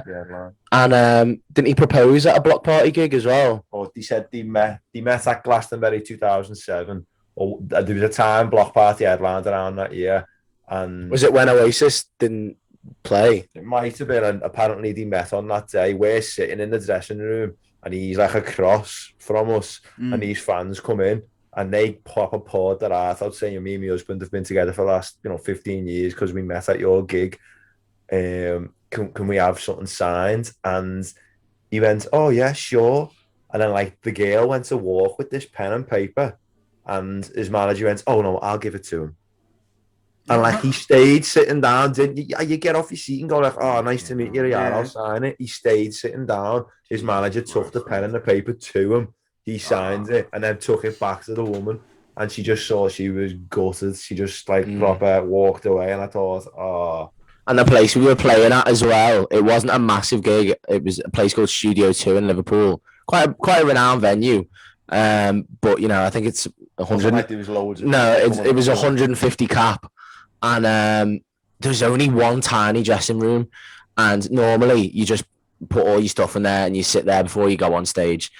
And didn't he propose at a Block Party gig as well?" Or he said they met at Glastonbury 2007. Or there was a time Block Party headlined around that year. And was it when Oasis didn't play? It might have been, and apparently they met on that day. We're sitting in the dressing room, and he's like across from us, and these fans come in, and they proper poured their heart out saying, "Me and my husband have been together for the last 15 years because we met at your gig. Can we have something signed?" And he went, "Oh yeah, sure." And then like the girl went to walk with this pen and paper, and his manager went, "Oh no, I'll give it to him." And like he stayed sitting down, didn't you? You get off your seat and go like, "Oh, nice to meet you. Yeah, I'll sign it." He stayed sitting down. His manager took the pen and the paper to him. He signed it and then took it back to the woman. And she just saw she was gutted. She just like proper walked away. And I thought, oh. And the place we were playing at as well, it wasn't a massive gig. It was a place called Studio 2 in Liverpool. Quite a renowned venue. But I think it's 100. Like there was loads. No, it was 150 cap. And there was only one tiny dressing room, and normally you just put all your stuff in there and you sit there before you go on stage.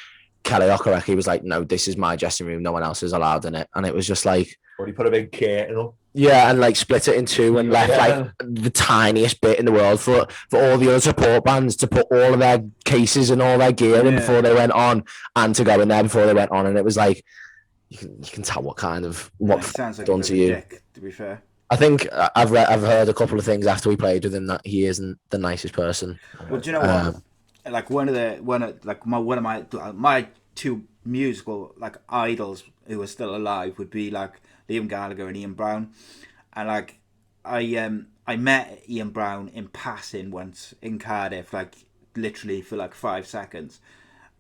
Kelly Okereke was like, no, this is my dressing room. No one else is allowed in it. And it was just like, Or he put a big curtain up. yeah, and like split it in two and left like the tiniest bit in the world for all the other support bands to put all of their cases and all their gear in before they went on, and to go in there before they went on. And it was like, you can tell what kind of what sounds like done to you. Dick, to be fair. I think I've heard a couple of things after we played with him that he isn't the nicest person. Well, do you know what? Like one of my two musical like idols who are still alive would be like Liam Gallagher and Ian Brown, and like I met Ian Brown in passing once in Cardiff, like literally for like 5 seconds,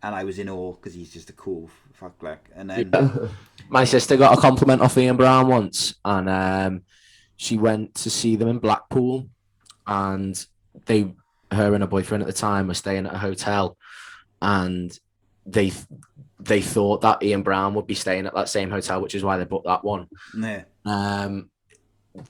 and I was in awe because he's just a cool fuck, like. And then my sister got a compliment off Ian Brown once, and she went to see them in Blackpool, and her and her boyfriend at the time were staying at a hotel, and they thought that Ian Brown would be staying at that same hotel, which is why they booked that one. Yeah.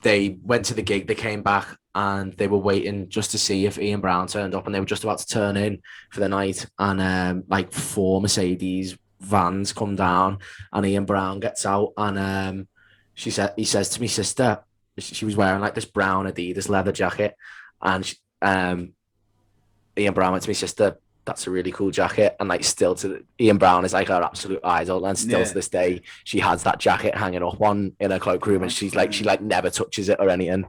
They went to the gig, they came back, and they were waiting just to see if Ian Brown turned up, and they were just about to turn in for the night, and like 4 Mercedes vans come down, and Ian Brown gets out, and he says to me sister, she was wearing like this brown Adidas leather jacket, and Ian Brown went to me sister, that's a really cool jacket. And like still Ian Brown is like her absolute idol, and still to this day she has that jacket hanging up in her cloakroom, and she never touches it or anything.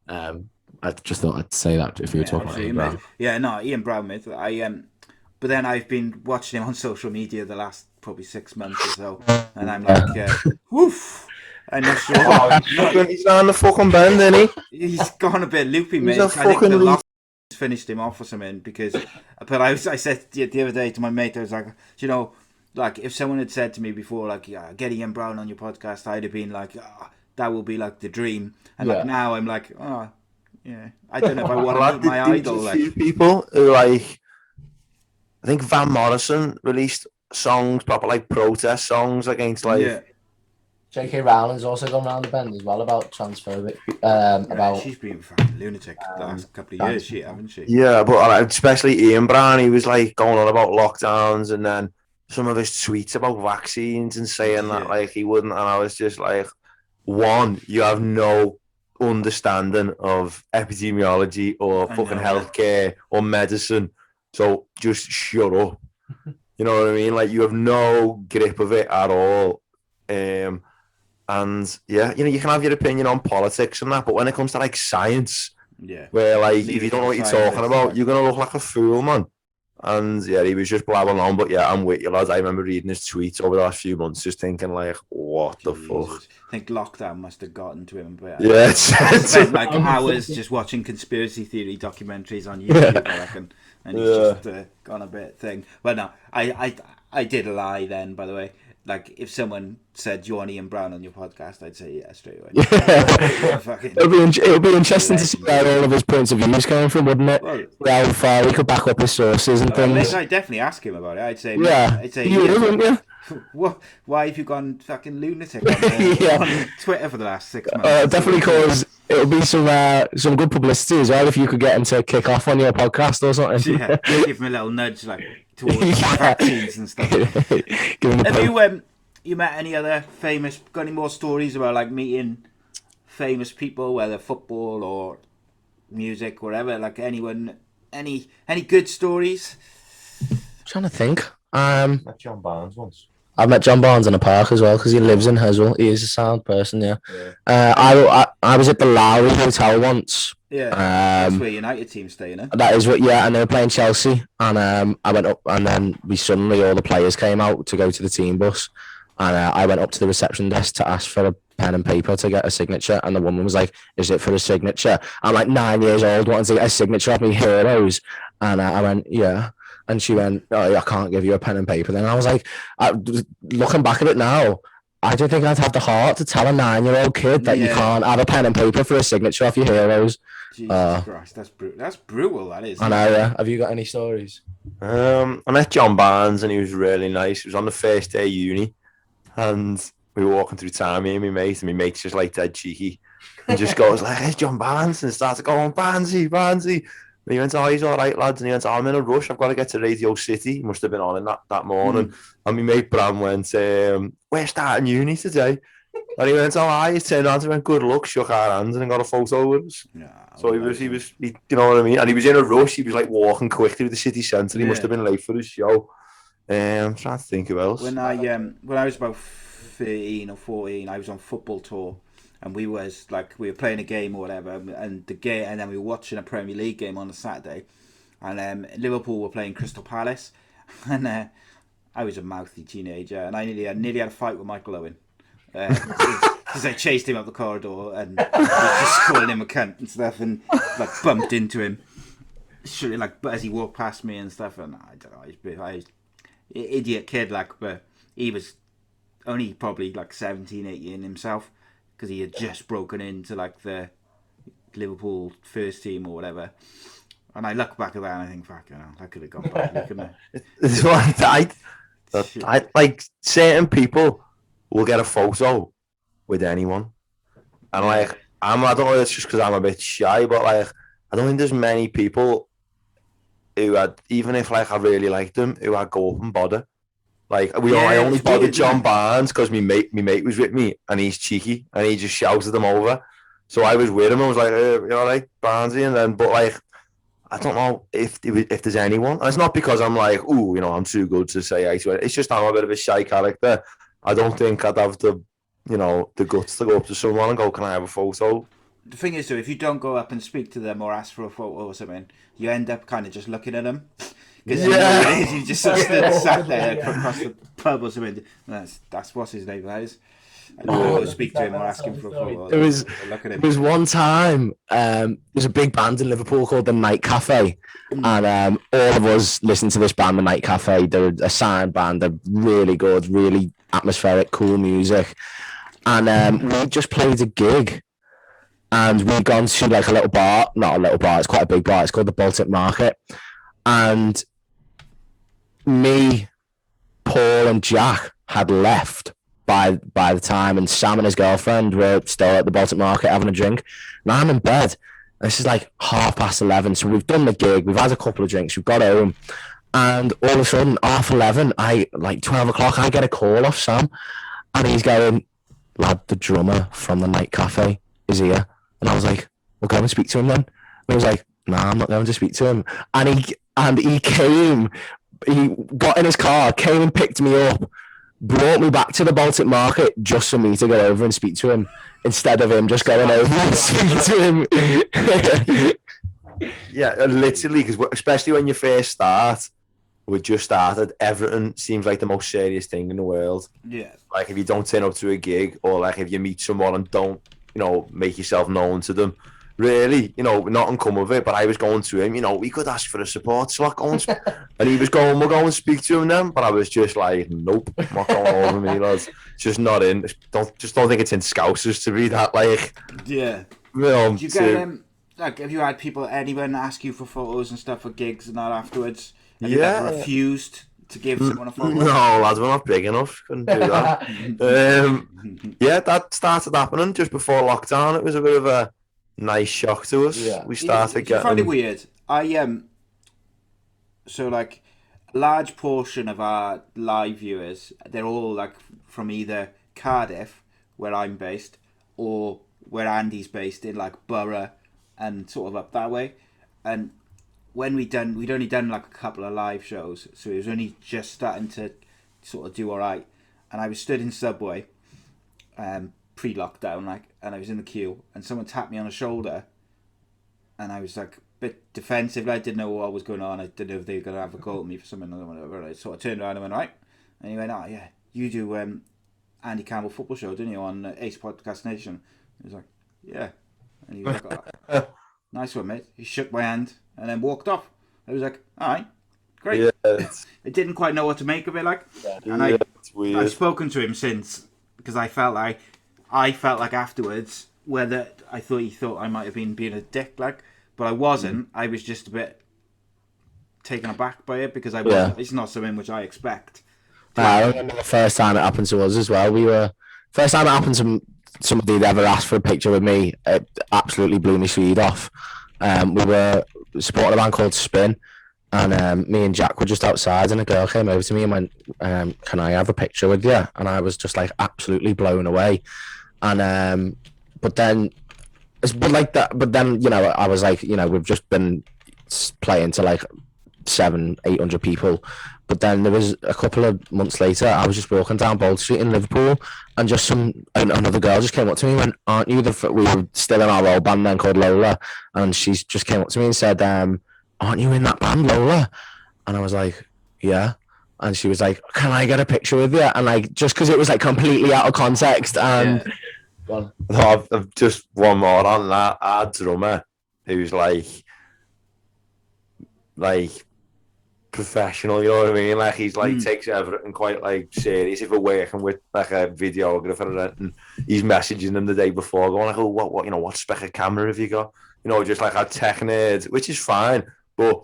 I just thought I'd say that if you were talking about Ian Brown. Yeah, no, Ian Brown, mate. But then I've been watching him on social media the last probably 6 months or so, and I'm like, woof. I'm not sure. He's on the fucking bend, isn't he? He's gone a bit loopy, mate. I think the lock finished him off or something, because I said the other day to my mate, I was like, you know, like if someone had said to me before, like, yeah, get Ian Brown on your podcast, I'd have been like, that will be like the dream. And like now I'm like, oh yeah, I don't know if I want to meet my idol. Like people who like, I think Van Morrison released songs, proper like protest songs against like. J.K. Rowling's also gone round the bend as well about transphobic. She's been fucking lunatic the last couple of years, haven't she? Yeah, but especially Ian Brown, he was like going on about lockdowns, and then some of his tweets about vaccines and saying that like he wouldn't, and I was just like, one, you have no understanding of epidemiology or fucking healthcare or medicine, so just shut up. You know what I mean? Like you have no grip of it at all. And yeah, you know, you can have your opinion on politics and that, but when it comes to like science, where like if you don't know what you're talking about, you're gonna look like a fool, man. And yeah, he was just blabbing on. But yeah, I'm with you, lads. I remember reading his tweets over the last few months, just thinking like, what the fuck? I think lockdown must have gotten to him. But I spent like hours just watching conspiracy theory documentaries on YouTube, I reckon, and he's just gone a bit thing. But no, I did a lie then, by the way. Like, if someone said, do you want Ian Brown on your podcast, I'd say yeah, straight away. It'll be interesting to see where all of his points of views coming from, wouldn't it? Well, how far he could back up his sources and things. I'd definitely ask him about it. I'd say, what? Why have you gone fucking lunatic on Twitter for the last 6 months? Definitely, cause it'll be some good publicity as well if you could get him to kick off on your podcast or something. Yeah, give him a little nudge, like towards vaccines and stuff. Have you met any other famous? Got any more stories about like meeting famous people, whether football or music, whatever? Like anyone, any good stories? I'm trying to think. Met John Barnes once. I've met John Barnes in a park as well because he lives in Heswell. He is a sound person, yeah. I was at the Lowry Hotel once. Yeah, that's where United team stay, innit? That is what, yeah, and they were playing Chelsea, and I went up, and then all the players came out to go to the team bus, and I went up to the reception desk to ask for a pen and paper to get a signature, and the woman was like, "Is it for a signature?" I'm like 9 years old, wanting to get a signature off me heroes, and I went, "Yeah." And she went, "Oh, I can't give you a pen and paper." Then I was like, looking back at it now, I don't think I'd have the heart to tell a 9-year-old kid that you can't have a pen and paper for a signature off your heroes. Jesus Christ, that's brutal. That is. I know. Yeah. Have you got any stories? I met John Barnes and he was really nice. It was on the first day of uni, and we were walking through town, me and my mate's just like dead cheeky, and just goes like, "Hey, John Barnes," and starts going, "Barnesy." And he went, oh, he's all right, lads. And he went, oh, I'm in a rush. I've got to get to Radio City. He must have been on in that morning. And my mate Bram went, we're starting uni today. And he went, oh, hi. He turned around and went, good luck, shook our hands and got a photo with us. Yeah, so he, you know what I mean? And he was in a rush. He was like walking quick through the city centre. He must have been late for his show. I'm trying to think of else. When I was about 13 or 14, I was on football tour, and we were playing a game or whatever, and then we were watching a Premier League game on a Saturday, and Liverpool were playing Crystal Palace, and I was a mouthy teenager, and I nearly had a fight with Michael Owen. Because I chased him up the corridor and was just calling him a cunt and stuff, and like bumped into him, as he walked past me and stuff. And I don't know, I was idiot kid, but he was only probably 17, 18 himself, because he had just broken into the Liverpool first team or whatever. And I look back at that and I think, fuck, I could have gone badly, couldn't I? It's I like certain people will get a photo with anyone, and I don't know, it's just because I'm a bit shy, but I don't think there's many people who had, even if I really liked them, who I'd go up and bother. I only bothered John Barnes because my mate was with me, and he's cheeky and he just shouted them over. So I was with him. I was like, you all right, Barnesy, and then I don't know if there's anyone. And it's not because I'm like, ooh, I'm too good to say hi to it. It's just I'm a bit of a shy character. I don't think I'd have the guts to go up to someone and go, can I have a photo? The thing is, though, if you don't go up and speak to them or ask for a photo or something, you end up kind of just looking at them. Because you just sort of sat there across the pub or something. That's what's his name, that is. And you go speak to him or ask him for a photo. There was one time, there's a big band in Liverpool called the Night Cafe, and all of us listened to this band, the Night Cafe. They're a signed band. They're really good, really atmospheric, cool music. And we just played a gig, and we'd gone to a little bar, not a little bar, it's quite a big bar. It's called the Baltic Market, and me, Paul, and Jack had left by the time, and Sam and his girlfriend were still at the Baltic Market having a drink, and I'm in bed. And this is 11:30, so we've done the gig, we've had a couple of drinks, we've got home, and all of a sudden 11:30, 12 o'clock, I get a call off Sam, and he's going, lad, the drummer from the Night Cafe is here. And I was like, we'll go and speak to him then. And he was like, nah, I'm not going to speak to him. And he came, he got in his car, came and picked me up, brought me back to the Baltic Market just for me to go over and speak to him, instead of him just going over and speak to him. Yeah, literally, because especially when you first start, we just started, everything seems like the most serious thing in the world. Yeah. If you don't turn up to a gig, or if you meet someone and don't, make yourself known to them, really, nothing come of it. But I was going to him, we could ask for a support slot, and he was going, we'll go and speak to him then. But I was just like, nope, not going over me, lads. Just not in. Don't think it's in Scousers to be that, Yeah. Do you get, have you had anyone ask you for photos and stuff for gigs and that afterwards? Have you ever refused to give someone a photo? No, lads, we're not big enough. Couldn't do that. That started happening just before lockdown. It was a bit of a nice shock to us. Yeah. We started getting... I find it weird. A large portion of our live viewers, they're all from either Cardiff, where I'm based, or where Andy's based in Borough and sort of up that way. And when we'd only done a couple of live shows, so it was only just starting to sort of do all right. And I was stood in Subway, pre-lockdown, and I was in the queue, and someone tapped me on the shoulder, and I was a bit defensive. I didn't know what was going on. I didn't know if they were going to have a go at me for something or whatever. I sort of turned around and went, right. And he went, oh yeah, you do Andy Campbell football show, don't you, on Ace Podcast Nation? He was like, yeah. And he was like, oh, nice one, mate. He shook my hand and then walked off. I was like, all right, great. Yeah, I didn't quite know what to make of it, and it's weird. I've spoken to him since, because I felt like afterwards, whether he thought I might have been being a dick, but I wasn't. I was just a bit taken aback by it, because it's not something which I expect. I remember the first time it happened to us as well. First time it happened to somebody that ever asked for a picture with me, it absolutely blew my feed off. We were supporting a band called Spin, and me and Jack were just outside, and a girl came over to me and went, "Can I have a picture with you?" And I was just like absolutely blown away. And but then I was like, we've just been playing to like 700-800 people. But then there was a couple of months later, I was just walking down Bold Street in Liverpool, and just another girl just came up to me and went, "Aren't you we were still in our old band then called Lola," and she just came up to me and said, "Aren't you in that band, Lola?" And I was like, "Yeah." And she was like, "Can I get a picture with you?" And like, just because it was like completely out of context. And no, I've just one more on that. Our drummer, who's like professional, you know what I mean? Like, he's like takes everything quite like serious. If we're working with like a videographer, and he's messaging them the day before, going like, "Oh, what spec of camera have you got?" Just like our tech nerd, which is fine. But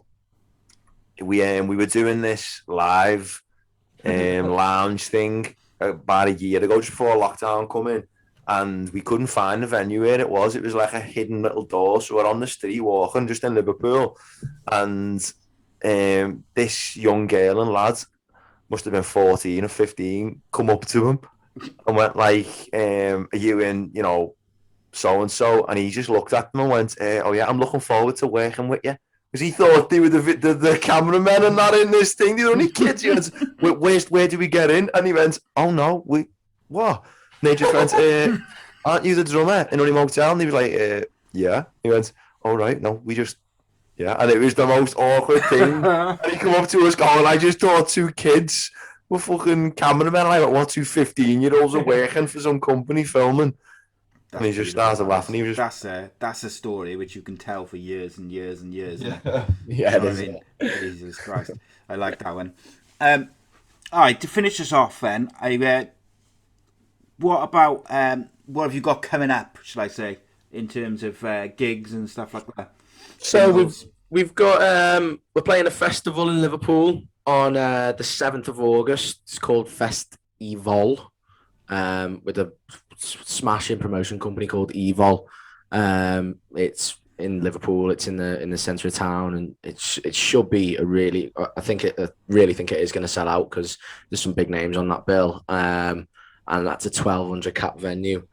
we were doing this live lounge thing about a year ago, just before lockdown come in, and we couldn't find the venue where it was. It was like a hidden little door, so we're on the street walking just in Liverpool, and this young girl and lad, must have been 14 or 15, come up to him and went like, "Are you in, so and so?" And he just looked at them and went, "Oh yeah, I'm looking forward to working with you." Because he thought they were the cameramen and not in this thing. They're only kids. He went, where do we get in? And he went, "Oh no, what?" And they just went, "Aren't you the drummer in Honey Motel?" And he was like, "Yeah." He went, "All right, no, we just..." Yeah, and it was the most awkward thing. And he come up to us going, "I just thought two kids were fucking cameramen." I went, "What, two 15-year-olds are working for some company filming?" And he just started laughing. He was just... That's a story which you can tell for years and years and years. Yeah, it is. Jesus Christ, I like that one. All right, to finish us off, then, what about what have you got coming up? Shall I say, in terms of gigs and stuff like that? So we've got we're playing a festival in Liverpool on the 7th of August. It's called Fest Evol, with a smashing promotion company called Evol. It's in Liverpool. It's in the centre of town, and it should be a really. I really think it is going to sell out because there's some big names on that bill. And that's a 1,200 cap venue.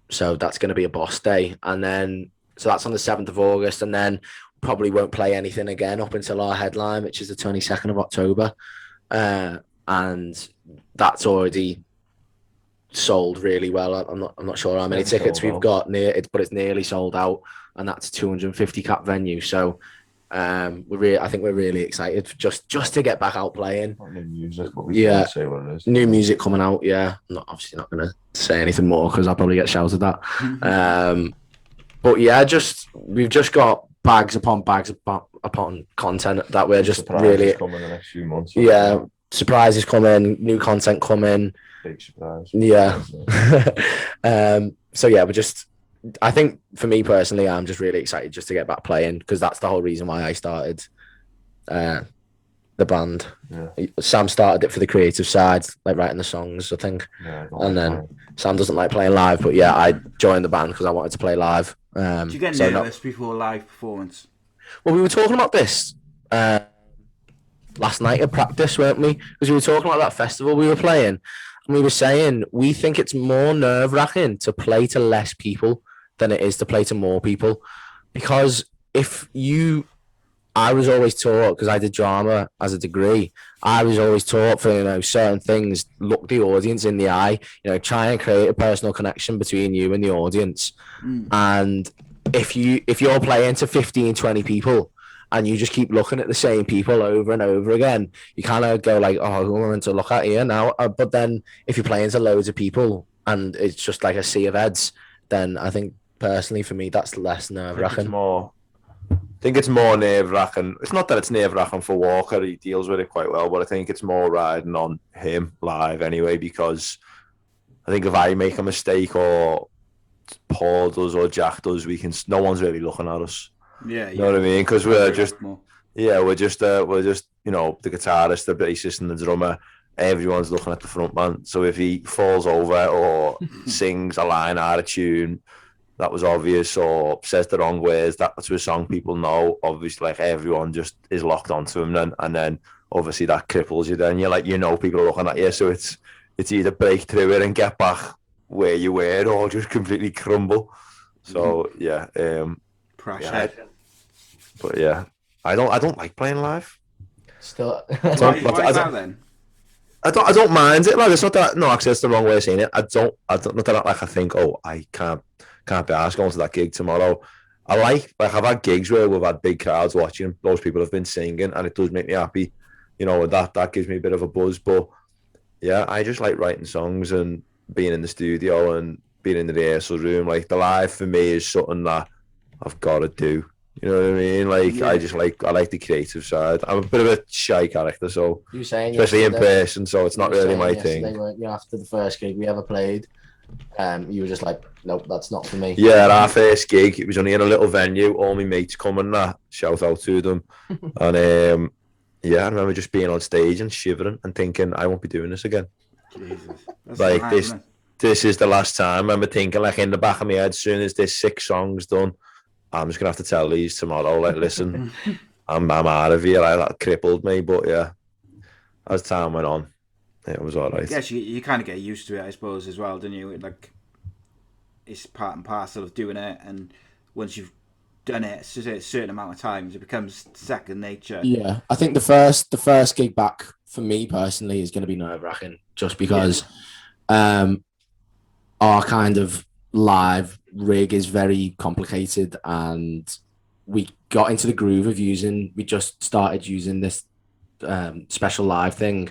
So that's going to be a boss day, and then. So that's on the 7th of August, and then probably won't play anything again up until our headline, which is the 22nd of October. And that's already sold really well. I'm not sure how many tickets we've got, but it's nearly sold out, and that's a 250 cap venue. So I think we're really excited just to get back out playing. New music, say what it is. New music coming out. Yeah, I'm obviously not going to say anything more because I'll probably get shouted at. But yeah, we've just got bags upon content that we're just really coming in the next few months. Yeah, surprises coming, new content coming. Big surprise. Yeah. So yeah, I think for me personally, I'm just really excited just to get back playing because that's the whole reason why I started the band. Yeah. Sam started it for the creative side, like writing the songs, I think. Yeah, and then Sam doesn't like playing live, but yeah, I joined the band because I wanted to play live. Do you get nervous before a live performance? Well, we were talking about this last night at practice, weren't we? Because we were talking about that festival we were playing, and we were saying we think it's more nerve-wracking to play to less people than it is to play to more people. Because I was always taught, because I did drama as a degree, I was always taught for, certain things, look the audience in the eye, try and create a personal connection between you and the audience. And if you're playing to 15, 20 people and you just keep looking at the same people over and over again, you kind of go like, "Oh, who am I meant to look at here now?" But then if you're playing to loads of people and it's just like a sea of heads, then I think personally for me, that's less nerve-wracking. I think it's more nerve-wracking. It's not that it's nerve-wracking for Walker. He deals with it quite well, but I think it's more riding on him live anyway, because I think if I make a mistake or Paul does or Jack does, no one's really looking at us. Yeah. You know what I mean? Because we're just the guitarist, the bassist and the drummer. Everyone's looking at the frontman. So if he falls over or sings a line out of tune, that was obvious or says the wrong words, that's a song people know. Obviously, like everyone just is locked onto him then, and then obviously that cripples you. Then you're like, people are looking at you, so it's either break through it and get back where you were, or just completely crumble. So Pressure. But yeah, I don't like playing live. Still, Why is that then? I don't mind it. Like, it's not that, no, actually that's the wrong way of saying it. I don't not that like I think, oh, I can't be asked going to that gig tomorrow. I like I've had gigs where we've had big crowds watching, those people have been singing, and it does make me happy. That gives me a bit of a buzz. But yeah, I just like writing songs and being in the studio and being in the rehearsal room. Like, the live for me is something that I've got to do. You know what I mean? Like, Yeah. I like the creative side. I'm a bit of a shy character, so you saying especially in person, so it's not really my thing. Weren't you, after the first gig we ever played, you were just like, nope, that's not for me. Yeah, our first gig, it was only in a little venue. All my mates come and that. Shout out to them. And yeah, I remember just being on stage and shivering and thinking, I won't be doing this again. Jesus. That's Like, mad, this isn't it? this is the last time. I remember thinking, like, in the back of my head, as soon as this 6 songs done, I'm just gonna have to tell these tomorrow. Like, listen, I'm out of here. That crippled me, but yeah, as time went on, it was all right. Yes, you kind of get used to it, I suppose, as well, don't you? Like, it's part and parcel of doing it, and once you've done it a certain amount of times, it becomes second nature. Yeah, I think the first gig back for me personally is going to be nerve-wracking, just because our kind of live rig is very complicated, and we got into the groove of we just started using this special live thing,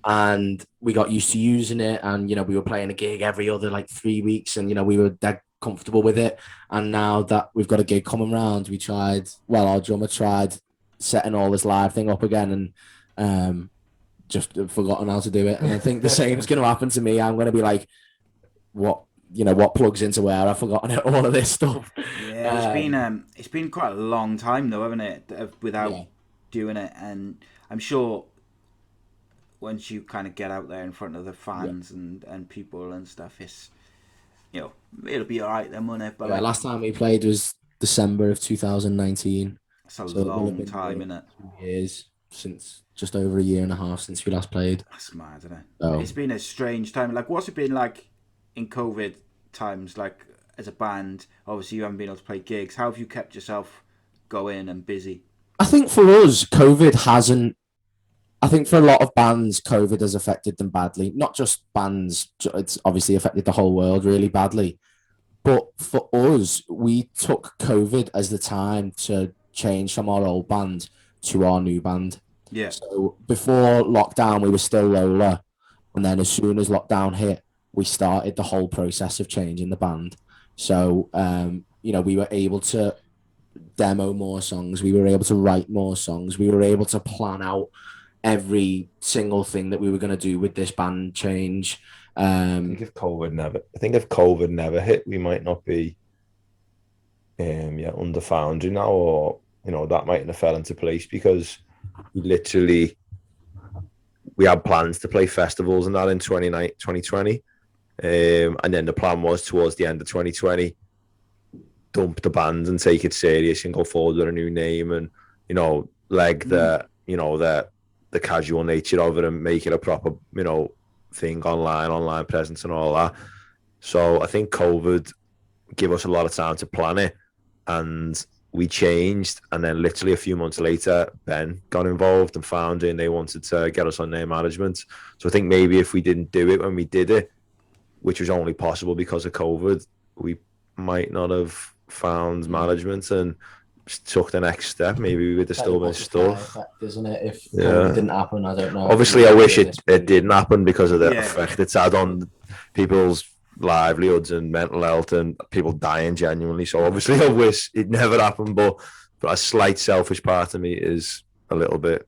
and we got used to using it, and we were playing a gig every other like 3 weeks, and we were dead comfortable with it. And now that we've got a gig coming round, our drummer tried setting all this live thing up again, and just forgotten how to do it. And I think the same is going to happen to me. I'm going to be like, what plugs into where? I've forgotten all of this stuff. Yeah, it's been quite a long time though, hasn't it, without doing it, and I'm sure once you kind of get out there in front of the fans and people and stuff, it's it'll be all right then, won't it? But last time we played was December of 2019. It's a long time, isn't it? 2 years since, just over a year and a half since we last played. That's mad, isn't it? Oh. It's been a strange time. Like, what's it been like in COVID times? Like, as a band, obviously you haven't been able to play gigs. How have you kept yourself going and busy? I think for us, COVID hasn't. I think for a lot of bands, COVID has affected them badly. Not just bands; it's obviously affected the whole world really badly. But for us, we took COVID as the time to change from our old band to our new band. Yeah. So before lockdown, we were still Lola. And then as soon as lockdown hit, we started the whole process of changing the band. So, we were able to demo more songs. We were able to write more songs. We were able to plan out every single thing that we were going to do with this band change. I think if COVID never hit, we might not be under Foundry now, or that mightn't have fell into place, because we had plans to play festivals and that in 2020, and then the plan was towards the end of 2020 dump the band and take it serious and go forward with a new name, and the casual nature of it and make it a proper thing online presence and all that. So I think COVID gave us a lot of time to plan it, and we changed. And then literally a few months later, Ben got involved and found it, and they wanted to get us on their management. So I think maybe if we didn't do it when we did it, which was only possible because of COVID, we might not have found management and took the next step. Maybe we would have still been stuck. Effect, isn't it? If it didn't happen, I don't know. Obviously, I wish it didn't happen because of the effect it's had on people's livelihoods and mental health and people dying genuinely. So obviously, I wish it never happened. But a slight selfish part of me is a little bit,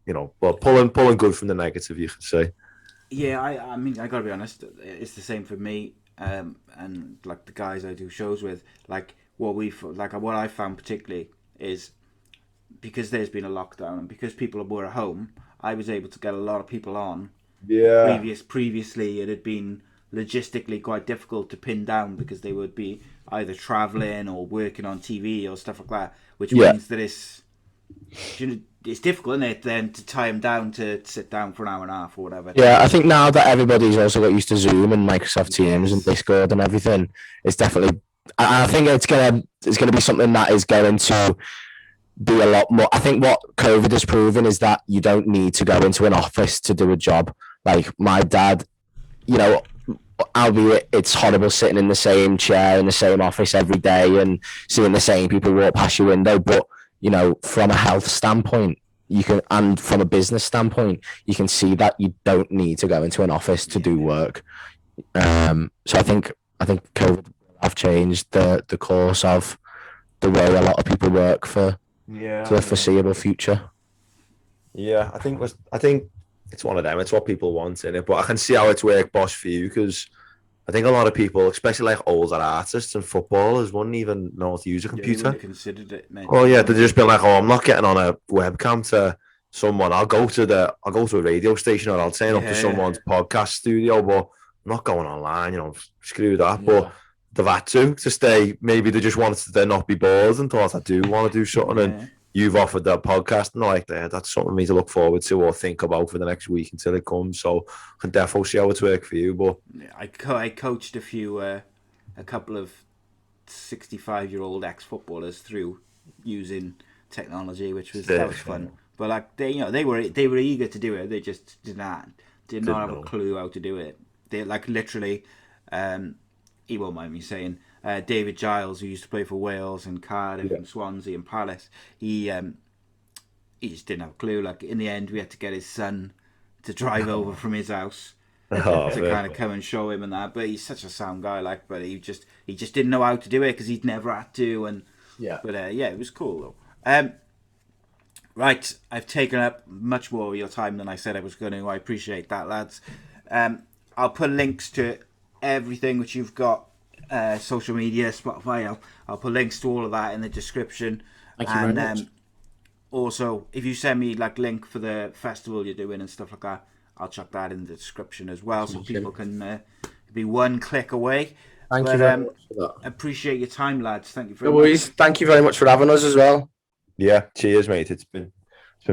pulling good from the negative, you could say. Yeah, I mean, I gotta be honest. It's the same for me, and like the guys I do shows with. Like what I found particularly is because there's been a lockdown and because people were at home, I was able to get a lot of people on. Yeah. Previously, it had been logistically quite difficult to pin down because they would be either traveling or working on TV or stuff like that, which means that it's difficult, isn't it, then to tie them down to sit down for an hour and a half or whatever. Yeah, I think now that everybody's also got used to Zoom and Microsoft Teams and Discord and everything, it's definitely. I think it's gonna be something that is going to be a lot more. I think what COVID has proven is that you don't need to go into an office to do a job. Like my dad, you know, albeit it's horrible sitting in the same chair in the same office every day and seeing the same people walk past your window, but you know, from a health standpoint, you can, and from a business standpoint, you can see that you don't need to go into an office to do work. So I think COVID have changed the course of the way a lot of people work for the foreseeable future. Yeah, I think it's one of them. It's what people want in it, but I can see how it's worked, boss, for you, because I think a lot of people, especially like older artists and footballers, wouldn't even know how to use a computer. They considered it, mate. Oh yeah, they'd just be like, "Oh, I'm not getting on a webcam to someone. I'll go to a radio station, or I'll turn up to someone's podcast studio, but I'm not going online. You know, screw that." Yeah. But they've had to stay. Maybe they just wanted to not be bored and thought, "I do want to do something." And you've offered that podcast, and like that's something for me to look forward to or think about for the next week until it comes. So I can definitely see how it's worked for you. But I coached a couple of 65-year-old ex-footballers through using technology, which was fun. But like they were eager to do it. They just did not have a clue how to do it. They like literally, he won't mind me saying, David Giles, who used to play for Wales and Cardiff and Swansea and Palace, he just didn't have a clue. Like in the end, we had to get his son to drive over from his house to kind of come and show him and that. But he's such a sound guy, but he just didn't know how to do it because he'd never had to. And it was cool though. Right, I've taken up much more of your time than I said I was going to. I appreciate that, lads. I'll put links to everything which you've got. Social media, Spotify. I'll put links to all of that in the description. Thank you very much. Also, if you send me like link for the festival you're doing and stuff like that, I'll chuck that in the description as well, so people can be one click away. Thank you very much for that. Appreciate your time, lads. Thank you very much. Thank you very much for having us as well. Yeah, cheers, mate. It's been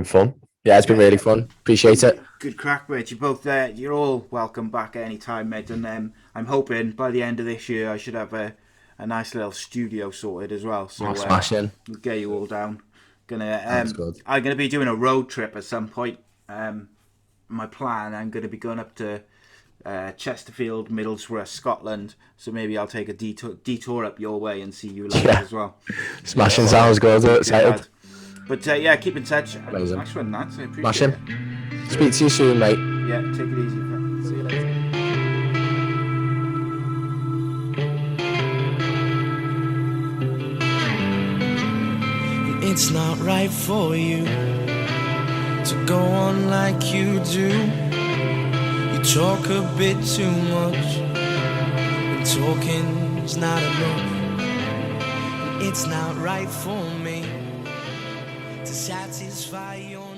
fun. Yeah, it's been really fun. Appreciate it. Good crack, mate. You're all welcome back at any time, mate. And I'm hoping by the end of this year I should have a nice little studio sorted as well. So smashing. We'll get you all down. I'm gonna be doing a road trip at some point. My plan, I'm gonna be going up to Chesterfield, Middlesbrough, Scotland. So maybe I'll take a detour up your way and see you later as well. Smashing, sounds good. Excited. But keep in touch. Amazing. Nice one, lads. I appreciate Smashing. it. Speak to you soon, mate. Yeah, take it easy. See you later. It's not right for you to go on like you do. You talk a bit too much, and talking's not enough. It's not right for me to satisfy your